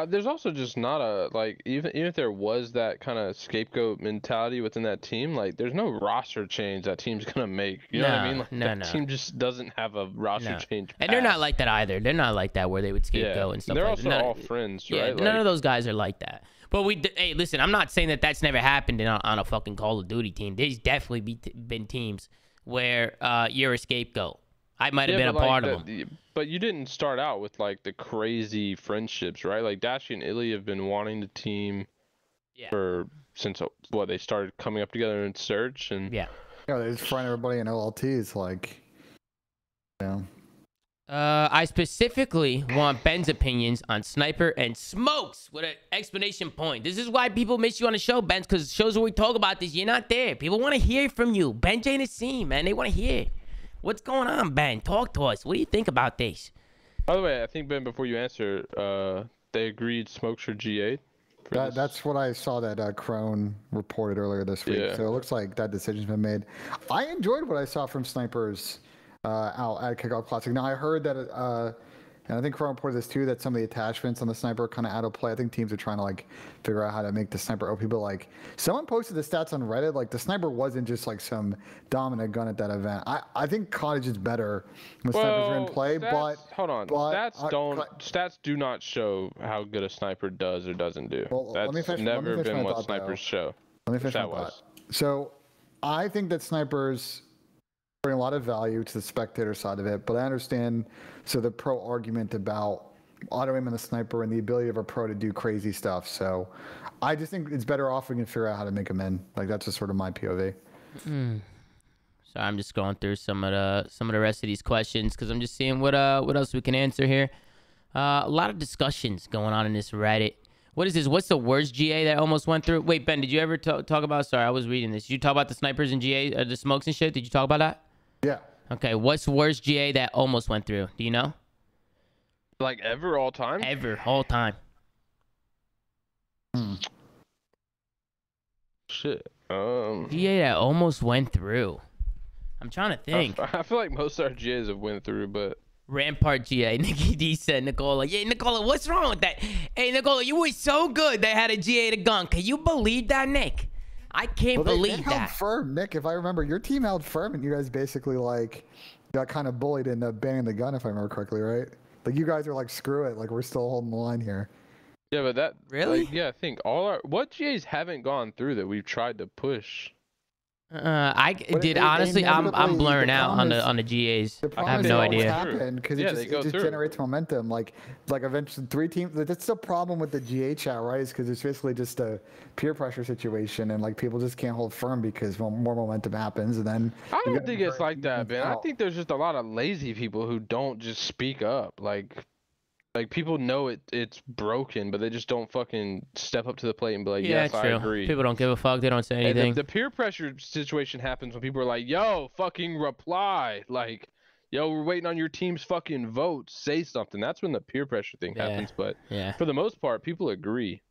There's also just not a even if there was that kind of scapegoat mentality within that team, like there's no roster change that team's gonna make. You know what I mean? Like, that team just doesn't have a roster change. And they're not like that either. They're not like that where they would scapegoat and stuff. They're like that. also all friends, right? Yeah, none of those guys are like that. But hey, listen, I'm not saying that that's never happened on a fucking Call of Duty team. There's definitely been teams where you're a scapegoat. I might have been a part of them. But you didn't start out with like the crazy friendships, right? Like Dashy and Illy have been wanting the team since they started coming up together in Search and they just find everybody in OLTs like I specifically want Ben's opinions on Sniper and Smokes with an explanation point. This is why people miss you on the show, Ben, because shows where we talk about this, you're not there. People want to hear from you. Ben ain't a scene, man. They want to hear. What's going on, Ben? Talk to us. What do you think about this? By the way, I think, Ben, before you answer, they agreed Smokes are G8. That's what I saw that Crone reported earlier this week. So it looks like that decision's been made. I enjoyed what I saw from Snipers out at Kickoff Classic. Now, I heard that, and I think Crone reported this too, that some of the attachments on the Sniper are kind of out of play. I think teams are trying to like figure out how to make the Sniper OP. But like someone posted the stats on Reddit, like the Sniper wasn't just like some dominant gun at that event. I think Cottage is better when Snipers are in play. Hold on, stats do not show how good a Sniper does or doesn't do. Well, that's never been what Snipers show. Let me finish my thought. So I think that Snipers bring a lot of value to the spectator side of it, but I understand the pro argument about auto aim and the Sniper and the ability of a pro to do crazy stuff. So I just think it's better off we can figure out how to make them in. Like that's just sort of my POV. So I'm just going through some of the rest of these questions because I'm just seeing what else we can answer here. A lot of discussions going on in this Reddit. What is this? What's the worst GA that almost went through? Wait, Ben, did you ever talk about? Sorry, I was reading this. Did you talk about the Snipers and GA, the Smokes and shit? Did you talk about that? Yeah. Okay, what's the worst GA that almost went through? Do you know? Like ever, all time? Ever, all time. Shit. GA that almost went through. I'm trying to think. I feel like most of our GAs have went through, but... Rampart GA. Nikki D said, Nicola. Yeah, Nicola, what's wrong with that? Hey, Nicola, you were so good they had a GA to gun. Can you believe that, Nick? I can't believe that. They held firm, Nick. If I remember, your team held firm, and you guys basically like got kind of bullied into banning the gun, if I remember correctly, right? Like you guys are like, screw it, like we're still holding the line here. Yeah, but that really? I think what GAs haven't gone through that we've tried to push. Honestly, I'm blurring out on the GAs. I have no idea. Because it just generates momentum. Like eventually 3 teams. That's the problem with the GA chat, right? Is because it's basically just a peer pressure situation, and like people just can't hold firm because more momentum happens, and then. I don't think it's like that, man. I think there's just a lot of lazy people who don't just speak up. Like people know it's broken, but they just don't fucking step up to the plate and be like, yes, I agree. People don't give a fuck. They don't say anything. The peer pressure situation happens when people are like, yo, fucking reply. Like, yo, we're waiting on your team's fucking vote. Say something. That's when the peer pressure thing happens. But for the most part, people agree.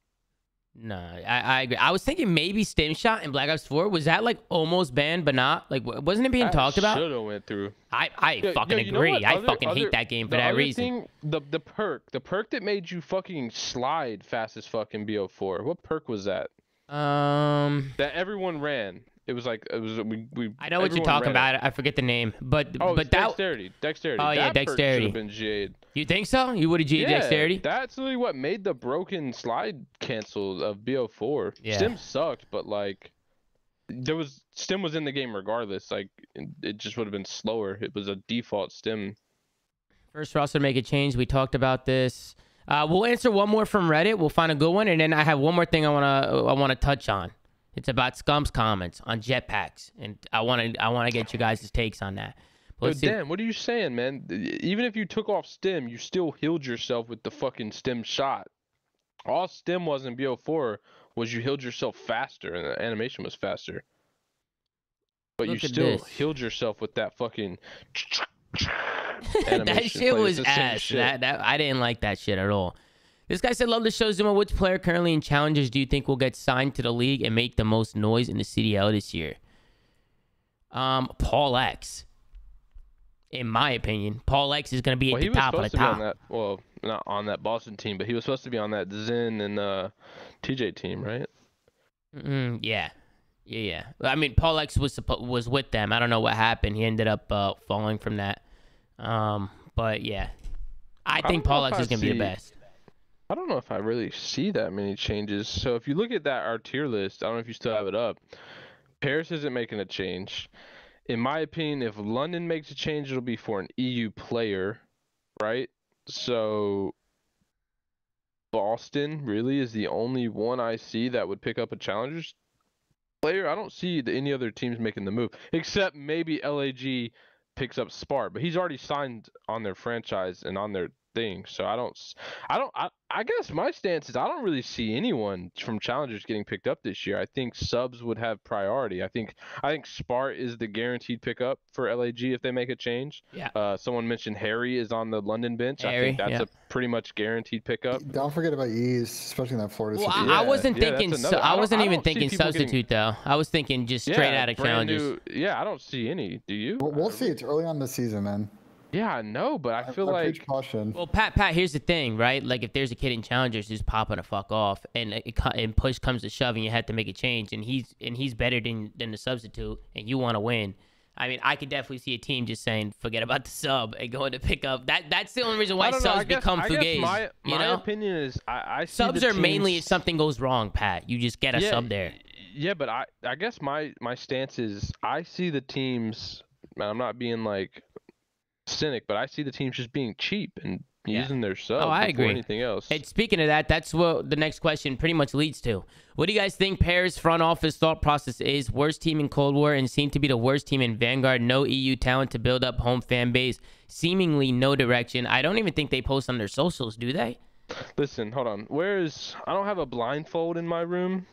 No, I agree. I was thinking maybe Stim Shot in Black Ops 4. Was that like almost banned, but not? Like, wasn't it being talked about? Should have went through. I fucking agree. I fucking hate that game for that reason. The perk that made you fucking slide fast as fucking BO4. What perk was that? That everyone ran. It was we. I know what you're talking about. I forget the name, but dexterity. Oh yeah, dexterity. Should have been GA'd. You think so? You would have GA'd dexterity? That's really what made the broken slide cancel of BO4. Yeah. Stim sucked, but like Stim was in the game regardless. Like it just would have been slower. It was a default Stim. First roster to make a change. We talked about this. We'll answer one more from Reddit. We'll find a good one, and then I have one more thing I wanna touch on. It's about Scum's comments on Jetpacks, and I want to get you guys' takes on that. But Dan, what are you saying, man? Even if you took off stim, you still healed yourself with the fucking stim shot. All stim was in BO4 was you healed yourself faster, and the animation was faster. But you still healed yourself with that fucking animation. That shit was ass. Shit. That I didn't like that shit at all. This guy said, love the show, Zoomaa. Which player currently in Challengers do you think will get signed to the league and make the most noise in the CDL this year? Paul X. In my opinion, Paul X is going to be at the top of the top. Well, not on that Boston team, but he was supposed to be on that Zen and TJ team, right? Yeah. I mean, Paul X was with them. I don't know what happened. He ended up falling from that. But yeah, I think Paul X is going to be the best. I don't know if I really see that many changes. So if you look at our tier list, I don't know if you still have it up. Paris isn't making a change. In my opinion, if London makes a change, it'll be for an EU player, right? So Boston really is the only one I see that would pick up a Challengers player. I don't see any other teams making the move, except maybe LAG picks up Spar, but he's already signed on their franchise and on their thing. So I guess my stance is I don't really see anyone from Challengers getting picked up this year. I think subs would have priority. I think Spart is the guaranteed pickup for LAG if they make a change. Yeah. Someone mentioned Harry is on the London bench. Harry, I think that's a pretty much guaranteed pickup. Don't forget about Yeez, especially in that Florida situation. I wasn't thinking. I wasn't even thinking substitute though. I was thinking just straight out of Challengers. I don't see any. Do you? We'll see. It's early on the season, man. Yeah, I know, but I feel like caution. Well, Pat, here's the thing, right? Like, if there's a kid in Challengers who's popping the fuck off, and push comes to shove, and you have to make a change, and he's better than the substitute, and you want to win. I mean, I could definitely see a team just saying, forget about the sub and going to pick up. That's the only reason why subs become fugazi. My opinion is, I see subs are mainly if something goes wrong, Pat. You just get a sub there. Yeah, but I guess my stance is I see the teams. And I'm not being like cynic, but I see the teams just being cheap and using their subs before anything else. And speaking of that, that's what the next question pretty much leads to. What do you guys think Paris front office thought process is? Worst team in Cold War and seem to be the worst team in Vanguard. No EU talent to build up home fan base. Seemingly no direction. I don't even think they post on their socials, do they? Listen, hold on. I don't have a blindfold in my room.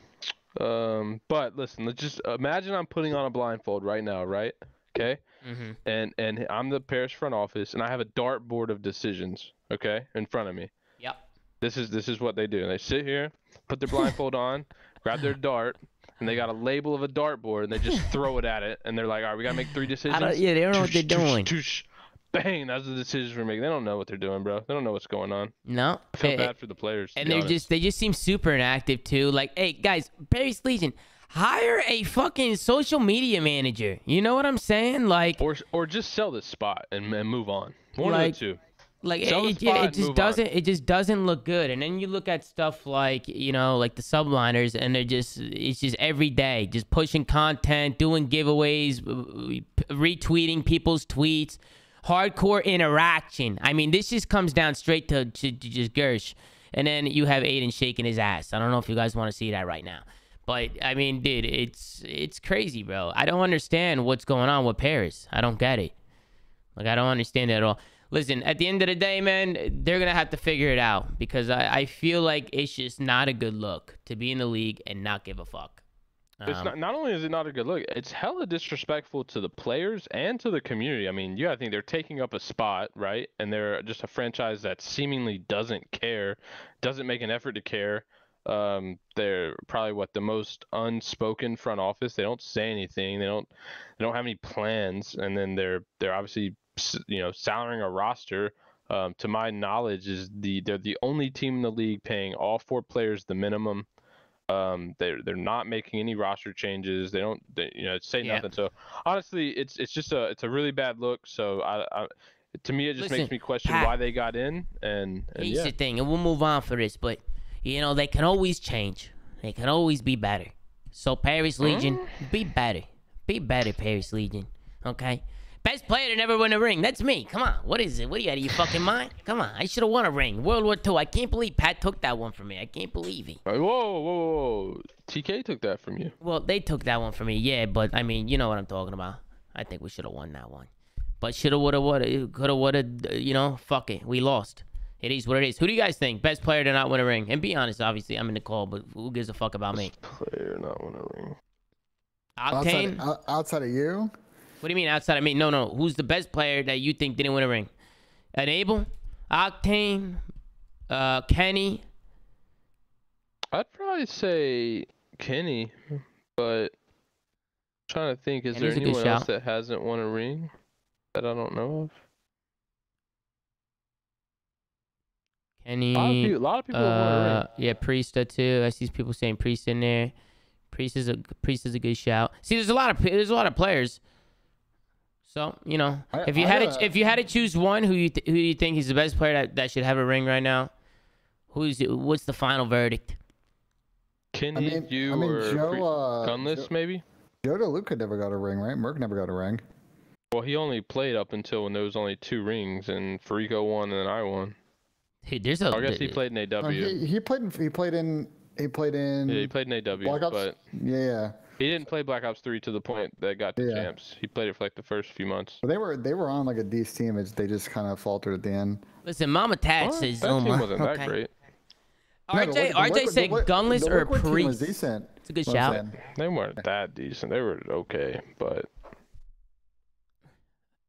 But listen, let's just imagine I'm putting on a blindfold right now, right? Okay. And I'm the Paris front office, and I have a dartboard of decisions, okay, in front of me. Yep. This is what they do. They sit here, put their blindfold on, grab their dart, and they got a label of a dartboard, and they just throw it at it, and they're like, all right, we gotta make 3 decisions. They don't know what they're doing. Bang! That's the decisions we're making. They don't know what they're doing, bro. They don't know what's going on. No. I feel bad for the players. And they just seem super inactive too. Like, hey guys, Paris Legion. Hire a fucking social media manager. You know what I'm saying? Like, or just sell this spot and move on. One of the two. Like, it just doesn't look good. And then you look at stuff like, like the Subliners, and it's just every day, just pushing content, doing giveaways, retweeting people's tweets, hardcore interaction. I mean, this just comes down straight to just Gersh. And then you have Aiden shaking his ass. I don't know if you guys want to see that right now. But, I mean, dude, it's crazy, bro. I don't understand what's going on with Paris. I don't get it. Like, I don't understand it at all. Listen, at the end of the day, man, they're going to have to figure it out. Because I feel like it's just not a good look to be in the league and not give a fuck. It's not only is it not a good look, it's hella disrespectful to the players and to the community. I mean, I think they're taking up a spot, right? And they're just a franchise that seemingly doesn't care, doesn't make an effort to care. They're probably the most unspoken front office. They don't say anything. They don't have any plans. And then they're obviously salarying a roster. To my knowledge, they're the only team in the league paying all 4 players the minimum. They're not making any roster changes. They don't say nothing. So honestly, it's just a really bad look. So to me, it just makes me question why they got in. And here's the thing, and we'll move on for this, but. They can always change. They can always be better. So, Paris Legion, be better. Be better, Paris Legion. Okay? Best player to never win a ring. That's me. Come on. What is it? What are you out of your fucking mind? Come on. I should have won a ring. World War II. I can't believe Pat took that one from me. I can't believe it. Whoa. TK took that from you. Well, they took that one from me. Yeah, but I mean, you know what I'm talking about. I think we should have won that one. But shoulda, woulda, woulda, coulda, woulda, you know, fuck it. We lost. It is what it is. Who do you guys think? Best player to not win a ring? And be honest, obviously, I'm in the call, but who gives a fuck about me? Best player not win a ring. Octane? Outside of you? What do you mean outside of me? No. Who's the best player that you think didn't win a ring? Enable? Octane? Kenny? I'd probably say Kenny, but I'm trying to think, is Kenny's there anyone else that hasn't won a ring that I don't know of? Kenny. A lot of people have won a ring. Yeah, Priest too. I see people saying Priest in there. Priest is a good shout. See, there's a lot of players. So, you know, if you had to choose one, who do you think is the best player that should have a ring right now? What's the final verdict? Kenny, or Joe, Gunless, maybe? Joe DeLuca never got a ring, right? Merc never got a ring. Well, he only played up until when there was only 2 rings, and Farico won, and then I won. Dude, I guess he played in AW. He played in. Yeah, he played in AW, Black Ops? but Yeah. he didn't play Black Ops 3 to the point that got to champs. He played it for like the first few months. But they were on like a decent team. They just kind of faltered at the end. Listen, Mama Tat says that Zoomaa. team wasn't that great. RJ said Gunless or Priest. Was decent. It's a good shout. They weren't that decent. They were okay, but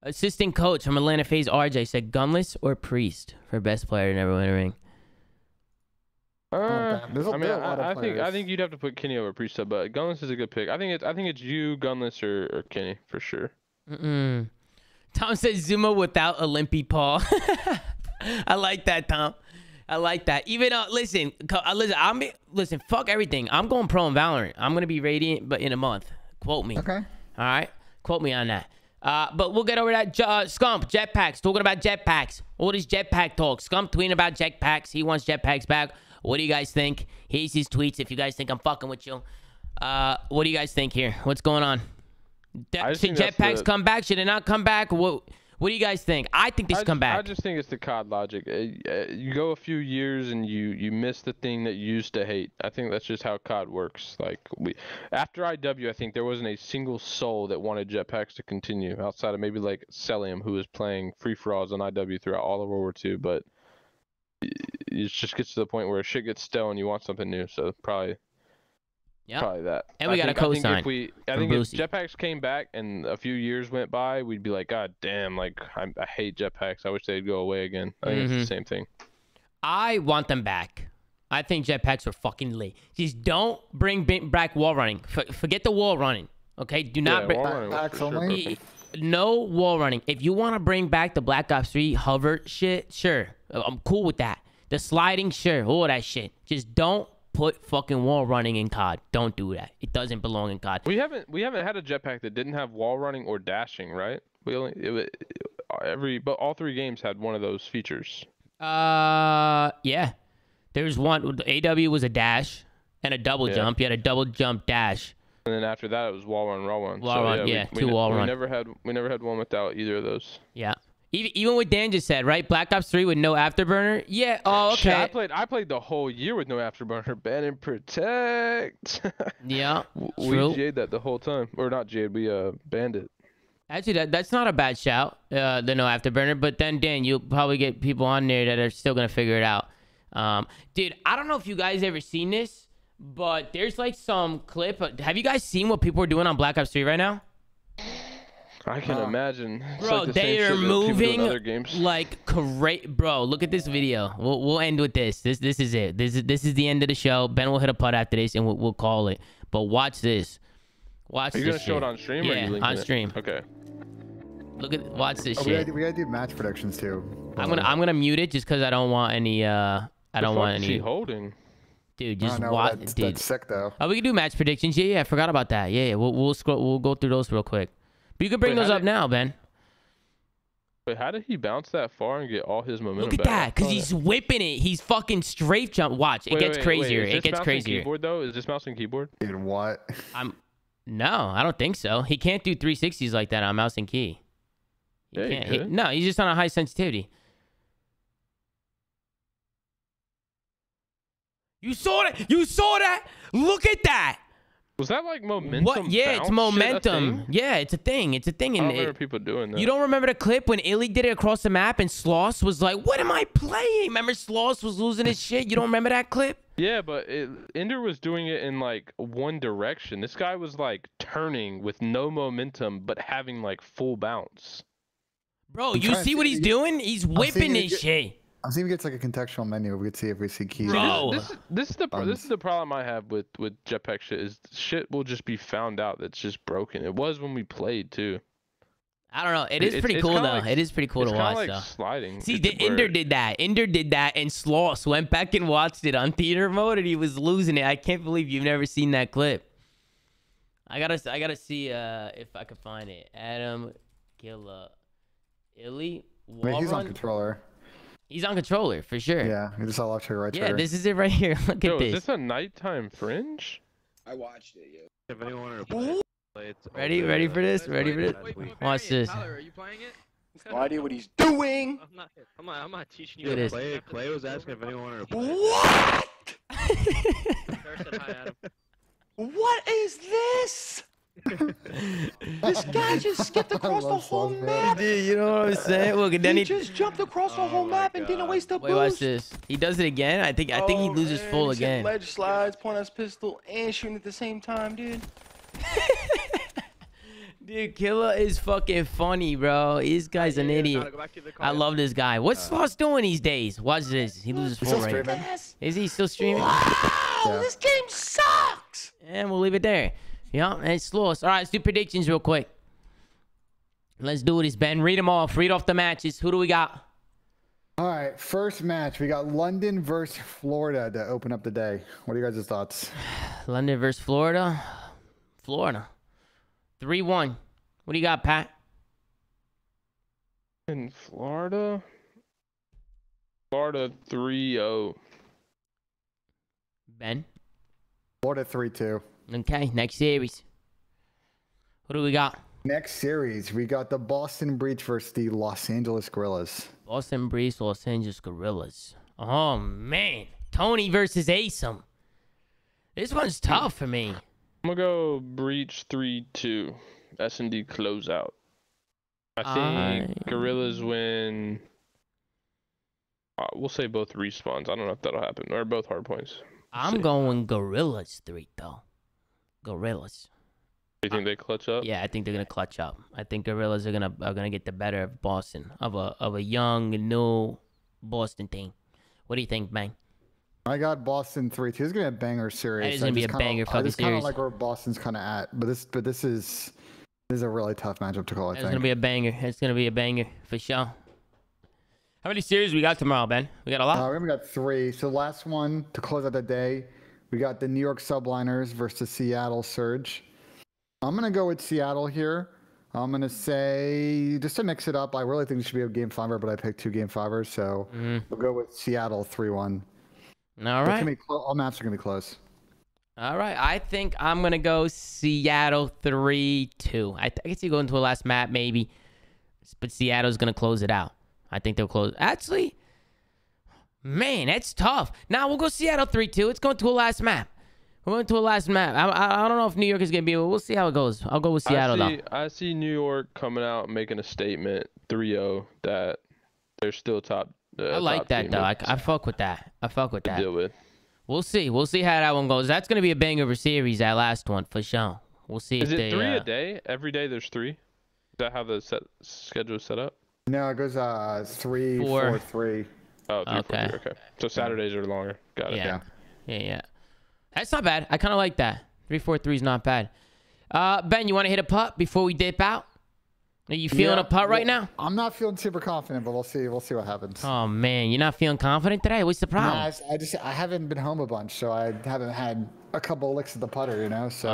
Assistant coach from Atlanta FaZe RJ said Gunless or Priest for best player to never win a ring. I think you'd have to put Kenny over Priest, but Gunless is a good pick. I think it's you, Gunless, or Kenny for sure. Tom says Zoomaa without Olympi Paul. I like that, Tom. I like that. Even listen, fuck everything. I'm going pro in Valorant. I'm gonna be Radiant, but in a month. Quote me. Okay. All right. Quote me on that. But we'll get over that. Scump, Jetpacks, talking about Jetpacks. All this Jetpack talk. Scump tweeting about Jetpacks. He wants Jetpacks back. What do you guys think? Here's his tweets if you guys think I'm fucking with you. What do you guys think here? What's going on? Should Jetpacks come back? Should it not come back? What do you guys think? I think they should come back. I just think it's the COD logic. You go a few years and you miss the thing that you used to hate. I think that's just how COD works. Like after IW, I think there wasn't a single soul that wanted Jetpacks to continue outside of maybe like Celium, who was playing free-for-alls on IW throughout all of World War II. But it just gets to the point where shit gets stale and you want something new. So probably that. And we got a cosign. I think if Jetpacks came back and a few years went by, we'd be like, God damn, like I hate Jetpacks. I wish they'd go away again. I think it's the same thing. I want them back. I think Jetpacks are fucking lit. Just don't bring back wall running. Forget the wall running. Okay? Do not bring no wall running. If you want to bring back the Black Ops 3 hover shit, sure. I'm cool with that. The sliding, sure. All that shit. Just don't put fucking wall running in COD. Don't do that. It doesn't belong in COD. We haven't had a jetpack that didn't have wall running or dashing, right? But all 3 games had one of those features. Yeah. There's one. AW was a dash and a double jump. You had a double jump dash. And then after that, it was wall run, raw run. Wall run, two wall run. We never had one without either of those. Yeah. Even what Dan just said, right? Black Ops 3 with no afterburner. Yeah. Oh, okay. Shit, I played the whole year with no afterburner. Ban and protect. Yeah. We GA'd that the whole time, or not GA'd. We banned it. Actually, that's not a bad shout. The no afterburner. But then Dan, you'll probably get people on there that are still gonna figure it out. Dude, I don't know if you guys ever seen this, but there's like some clip. Have you guys seen what people are doing on Black Ops 3 right now? I can imagine. It's bro, like they are moving like great. Bro, look at this video. We'll end with this. This is it. This is the end of the show. Ben will hit a putt after this, and we'll call it. But watch this. Watch this. Are you gonna show it on stream? Yeah, or are you linking on stream. Okay. Watch this shit. We gotta do match predictions too. I'm gonna mute it just because I don't want any. I don't want any. She holding. Dude, just watch. Dude, that's sick though. Oh, we can do match predictions. Yeah, I forgot about that. Yeah. We'll scroll. We'll go through those real quick. But you can bring those up now, Ben. But how did he bounce that far and get all his momentum back? Look at that, because he's whipping it. He's fucking strafe jump. Watch, it gets crazier. It gets crazier. Keyboard though? Is this mouse and keyboard? Dude, what? No, I don't think so. He can't do 360s like that on mouse and key. You Yeah, can't you hit. could. No, he's just on a high sensitivity. You saw that? You saw that? Look at that. Was that like momentum? What? Yeah, it's bounce momentum. shit a thing? Yeah, it's a thing. It's a thing. I And don't remember people doing that. you don't remember the clip when Illy did it across the map and Sloss was like, "What am I playing?" Remember Sloss was losing his shit? You don't remember that clip? Yeah, but Ender was doing it in like one direction. This guy was like turning with no momentum, but having like full bounce. Bro, you see what he's doing? He's whipping this shit. I'm seeing if he gets like a contextual menu. We could see if we see keys. Bro. This is the problem I have with Jetpack shit is shit will just be found out that's just broken. It was when we played too. I don't know. It is pretty cool though. Like, it is pretty cool to watch like though. Sliding. See, Ender did that. Ender did that, and Sloss went back and watched it on theater mode, and he was losing it. I can't believe you've never seen that clip. I gotta see if I can find it. Adam, Gilla, Illy, Wait, he's on controller. He's on controller for sure. Yeah, he just saw left trigger, right trigger. Yeah, this is it right here. Look at Is this. this a nighttime fringe? I watched it, yo. If anyone wanted to play it, Ready for this? Ready for this? Watch this. Tyler, are you playing it? No idea what he's doing. I'm not teaching you. Look at this. play it. Clay was asking if anyone wanted to play What? First said hi, Adam. What is this? This guy just skipped across the whole map. Dude, you know what I'm saying? Look, and then He just jumped across the whole map and didn't waste a boost. Wait, watch this. He does it again. I think he loses man, full he said again. Ledge slides, point his pistol, and shooting at the same time, dude. Dude, Killa is fucking funny, bro. This guy's an idiot. I love this guy. What's Sloss doing these days? Watch this. He loses full still right. streaming. Is he still streaming? Wow, this game sucks. And we'll leave it there. Yeah, and it's Sloss. All right, let's do predictions real quick. Let's do this, Ben. Read them off. Read off the matches. Who do we got? All right, first match. We got London versus Florida to open up the day. What are you guys' thoughts? London versus Florida. Florida. 3-1. What do you got, Pat? In Florida? Florida 3-0. Ben? Florida 3-2. Okay, next series. What do we got? Next series, we got the Boston Breach versus the Los Angeles Gorillas. Boston Breeze, Los Angeles Gorillas. Oh, man. Tony versus Asim. This one's tough for me. I'm gonna go Breach 3-2. S&D closeout. I think Gorillas win. We'll say both respawns. I don't know if that'll happen. Or both hard points. I'm going Gorillas 3, though. Gorillas. Do you think they clutch up? Yeah, I think they're gonna clutch up. I think Gorillas are gonna get the better of Boston, of a young, new Boston team. What do you think, Bang? I got Boston 3-2. It's gonna be a banger series. That is gonna be a banger fucking I just kind series. of like where Boston's kind of at, but this is a really tough matchup to call. I It's think gonna be a banger. It's gonna be a banger for sure. How many series we got tomorrow, Ben? We got a lot. We got 3. So last one to close out the day, we got the New York Subliners versus Seattle Surge. I'm gonna go with Seattle here. I'm gonna say, just to mix it up, I really think it should be a game 5er, but I picked 2 game 5ers, so we'll go with Seattle 3-1. All right. All maps are gonna be close. All right. I think I'm gonna go Seattle 3-2. I can see going to a last map maybe, but Seattle's gonna close it out. I think they'll close. Actually, man, that's tough. Now we'll go Seattle 3-2. It's going to a last map. We're going to a last map. I don't know if New York is going to be able. We'll see how it goes. I'll go with Seattle, though. I see New York coming out making a statement 3-0 that they're still top. I like that, though. I fuck with that. I fuck with that. Deal with. We'll see. We'll see how that one goes. That's going to be a banger of a series, that last one, for sure. We'll see if they... Is it 3 a day? Every day there's 3? Is that how the schedule is set up? No, it goes 3, 4, 3. Oh, 3, Okay. 4, 3. Okay. So Saturdays are longer. Got it. Yeah. That's not bad. I kind of like that. 3-4-3 is not bad. Ben, you want to hit a putt before we dip out? Are you feeling a putt right now? I'm not feeling super confident, but we'll see. We'll see what happens. Oh man, you're not feeling confident today? What's the problem? I haven't been home a bunch, so I haven't had a couple of licks of the putter, you know. So.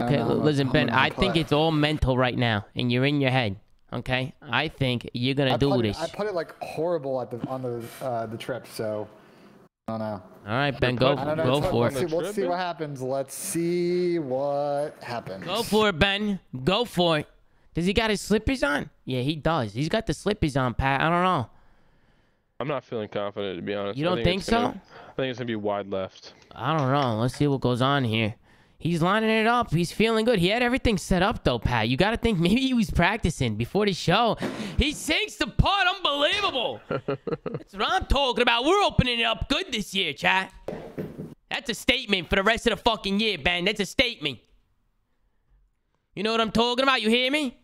Okay. Listen, Ben. I think putt. it's all mental right now, and you're in your head. Okay. I think you're gonna do this. I put it like horrible on the trip, so. I don't know. All right, Ben. Go for it. We'll see what happens. Let's see what happens. Go for it, Ben. Go for it. Does he got his slippers on? Yeah, he does. He's got the slippers on, Pat. I don't know. I'm not feeling confident, to be honest. You don't think so? I think it's going to be wide left. I don't know. Let's see what goes on here. He's lining it up. He's feeling good. He had everything set up, though, Pat. You got to think maybe he was practicing before the show. He sinks the putt. Unbelievable. That's what I'm talking about. We're opening it up good this year, chat. That's a statement for the rest of the fucking year, Ben. That's a statement. You know what I'm talking about? You hear me?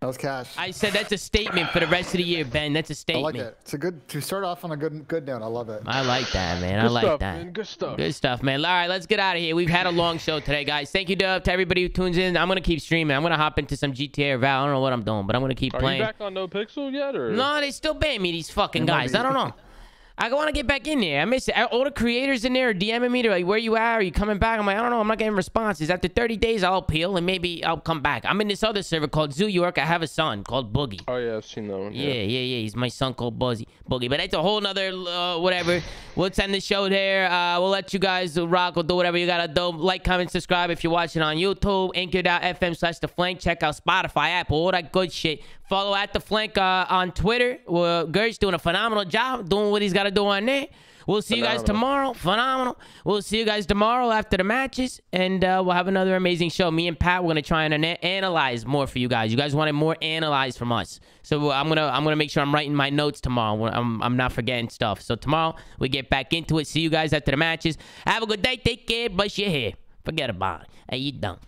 That was cash. I said that's a statement for the rest of the year, Ben. That's a statement. I like it. It's a good to start off on a good note. I love it. I like that, man. Good I like stuff, that. man. Good stuff. Good stuff, man. All right, let's get out of here. We've had a long show today, guys. Thank you to everybody who tunes in. I'm gonna keep streaming. I'm gonna hop into some GTA or Val. I don't know what I'm doing, but I'm gonna keep playing. Are you back on No Pixel yet, or? No, they still ban me, these fucking guys. I don't know. I want to get back in there. I miss it. All the creators in there are DMing me. They're like, where you at? Are you coming back? I'm like, I don't know. I'm not getting responses. After 30 days, I'll appeal, and maybe I'll come back. I'm in this other server called Zoo York. I have a son called Boogie. Oh, yeah, I've seen that one. Yeah. He's my son called Boogie. But that's a whole nother whatever. We'll end the show there. We'll let you guys rock or do whatever you got to do. Like, comment, subscribe if you're watching on YouTube. Anchor.fm/theflank. Check out Spotify, Apple, all that good shit. Follow at The Flank on Twitter. Gert's doing a phenomenal job doing what he's got to do on there. We'll see you guys tomorrow. Phenomenal. We'll see you guys tomorrow after the matches, and we'll have another amazing show. Me and Pat, we're gonna try and analyze more for you guys. You guys wanted more analyzed from us, so I'm gonna make sure I'm writing my notes tomorrow. I'm not forgetting stuff. So tomorrow we get back into it. See you guys after the matches. Have a good day. Take care. Brush your hair. Forget about it. Hey, you done.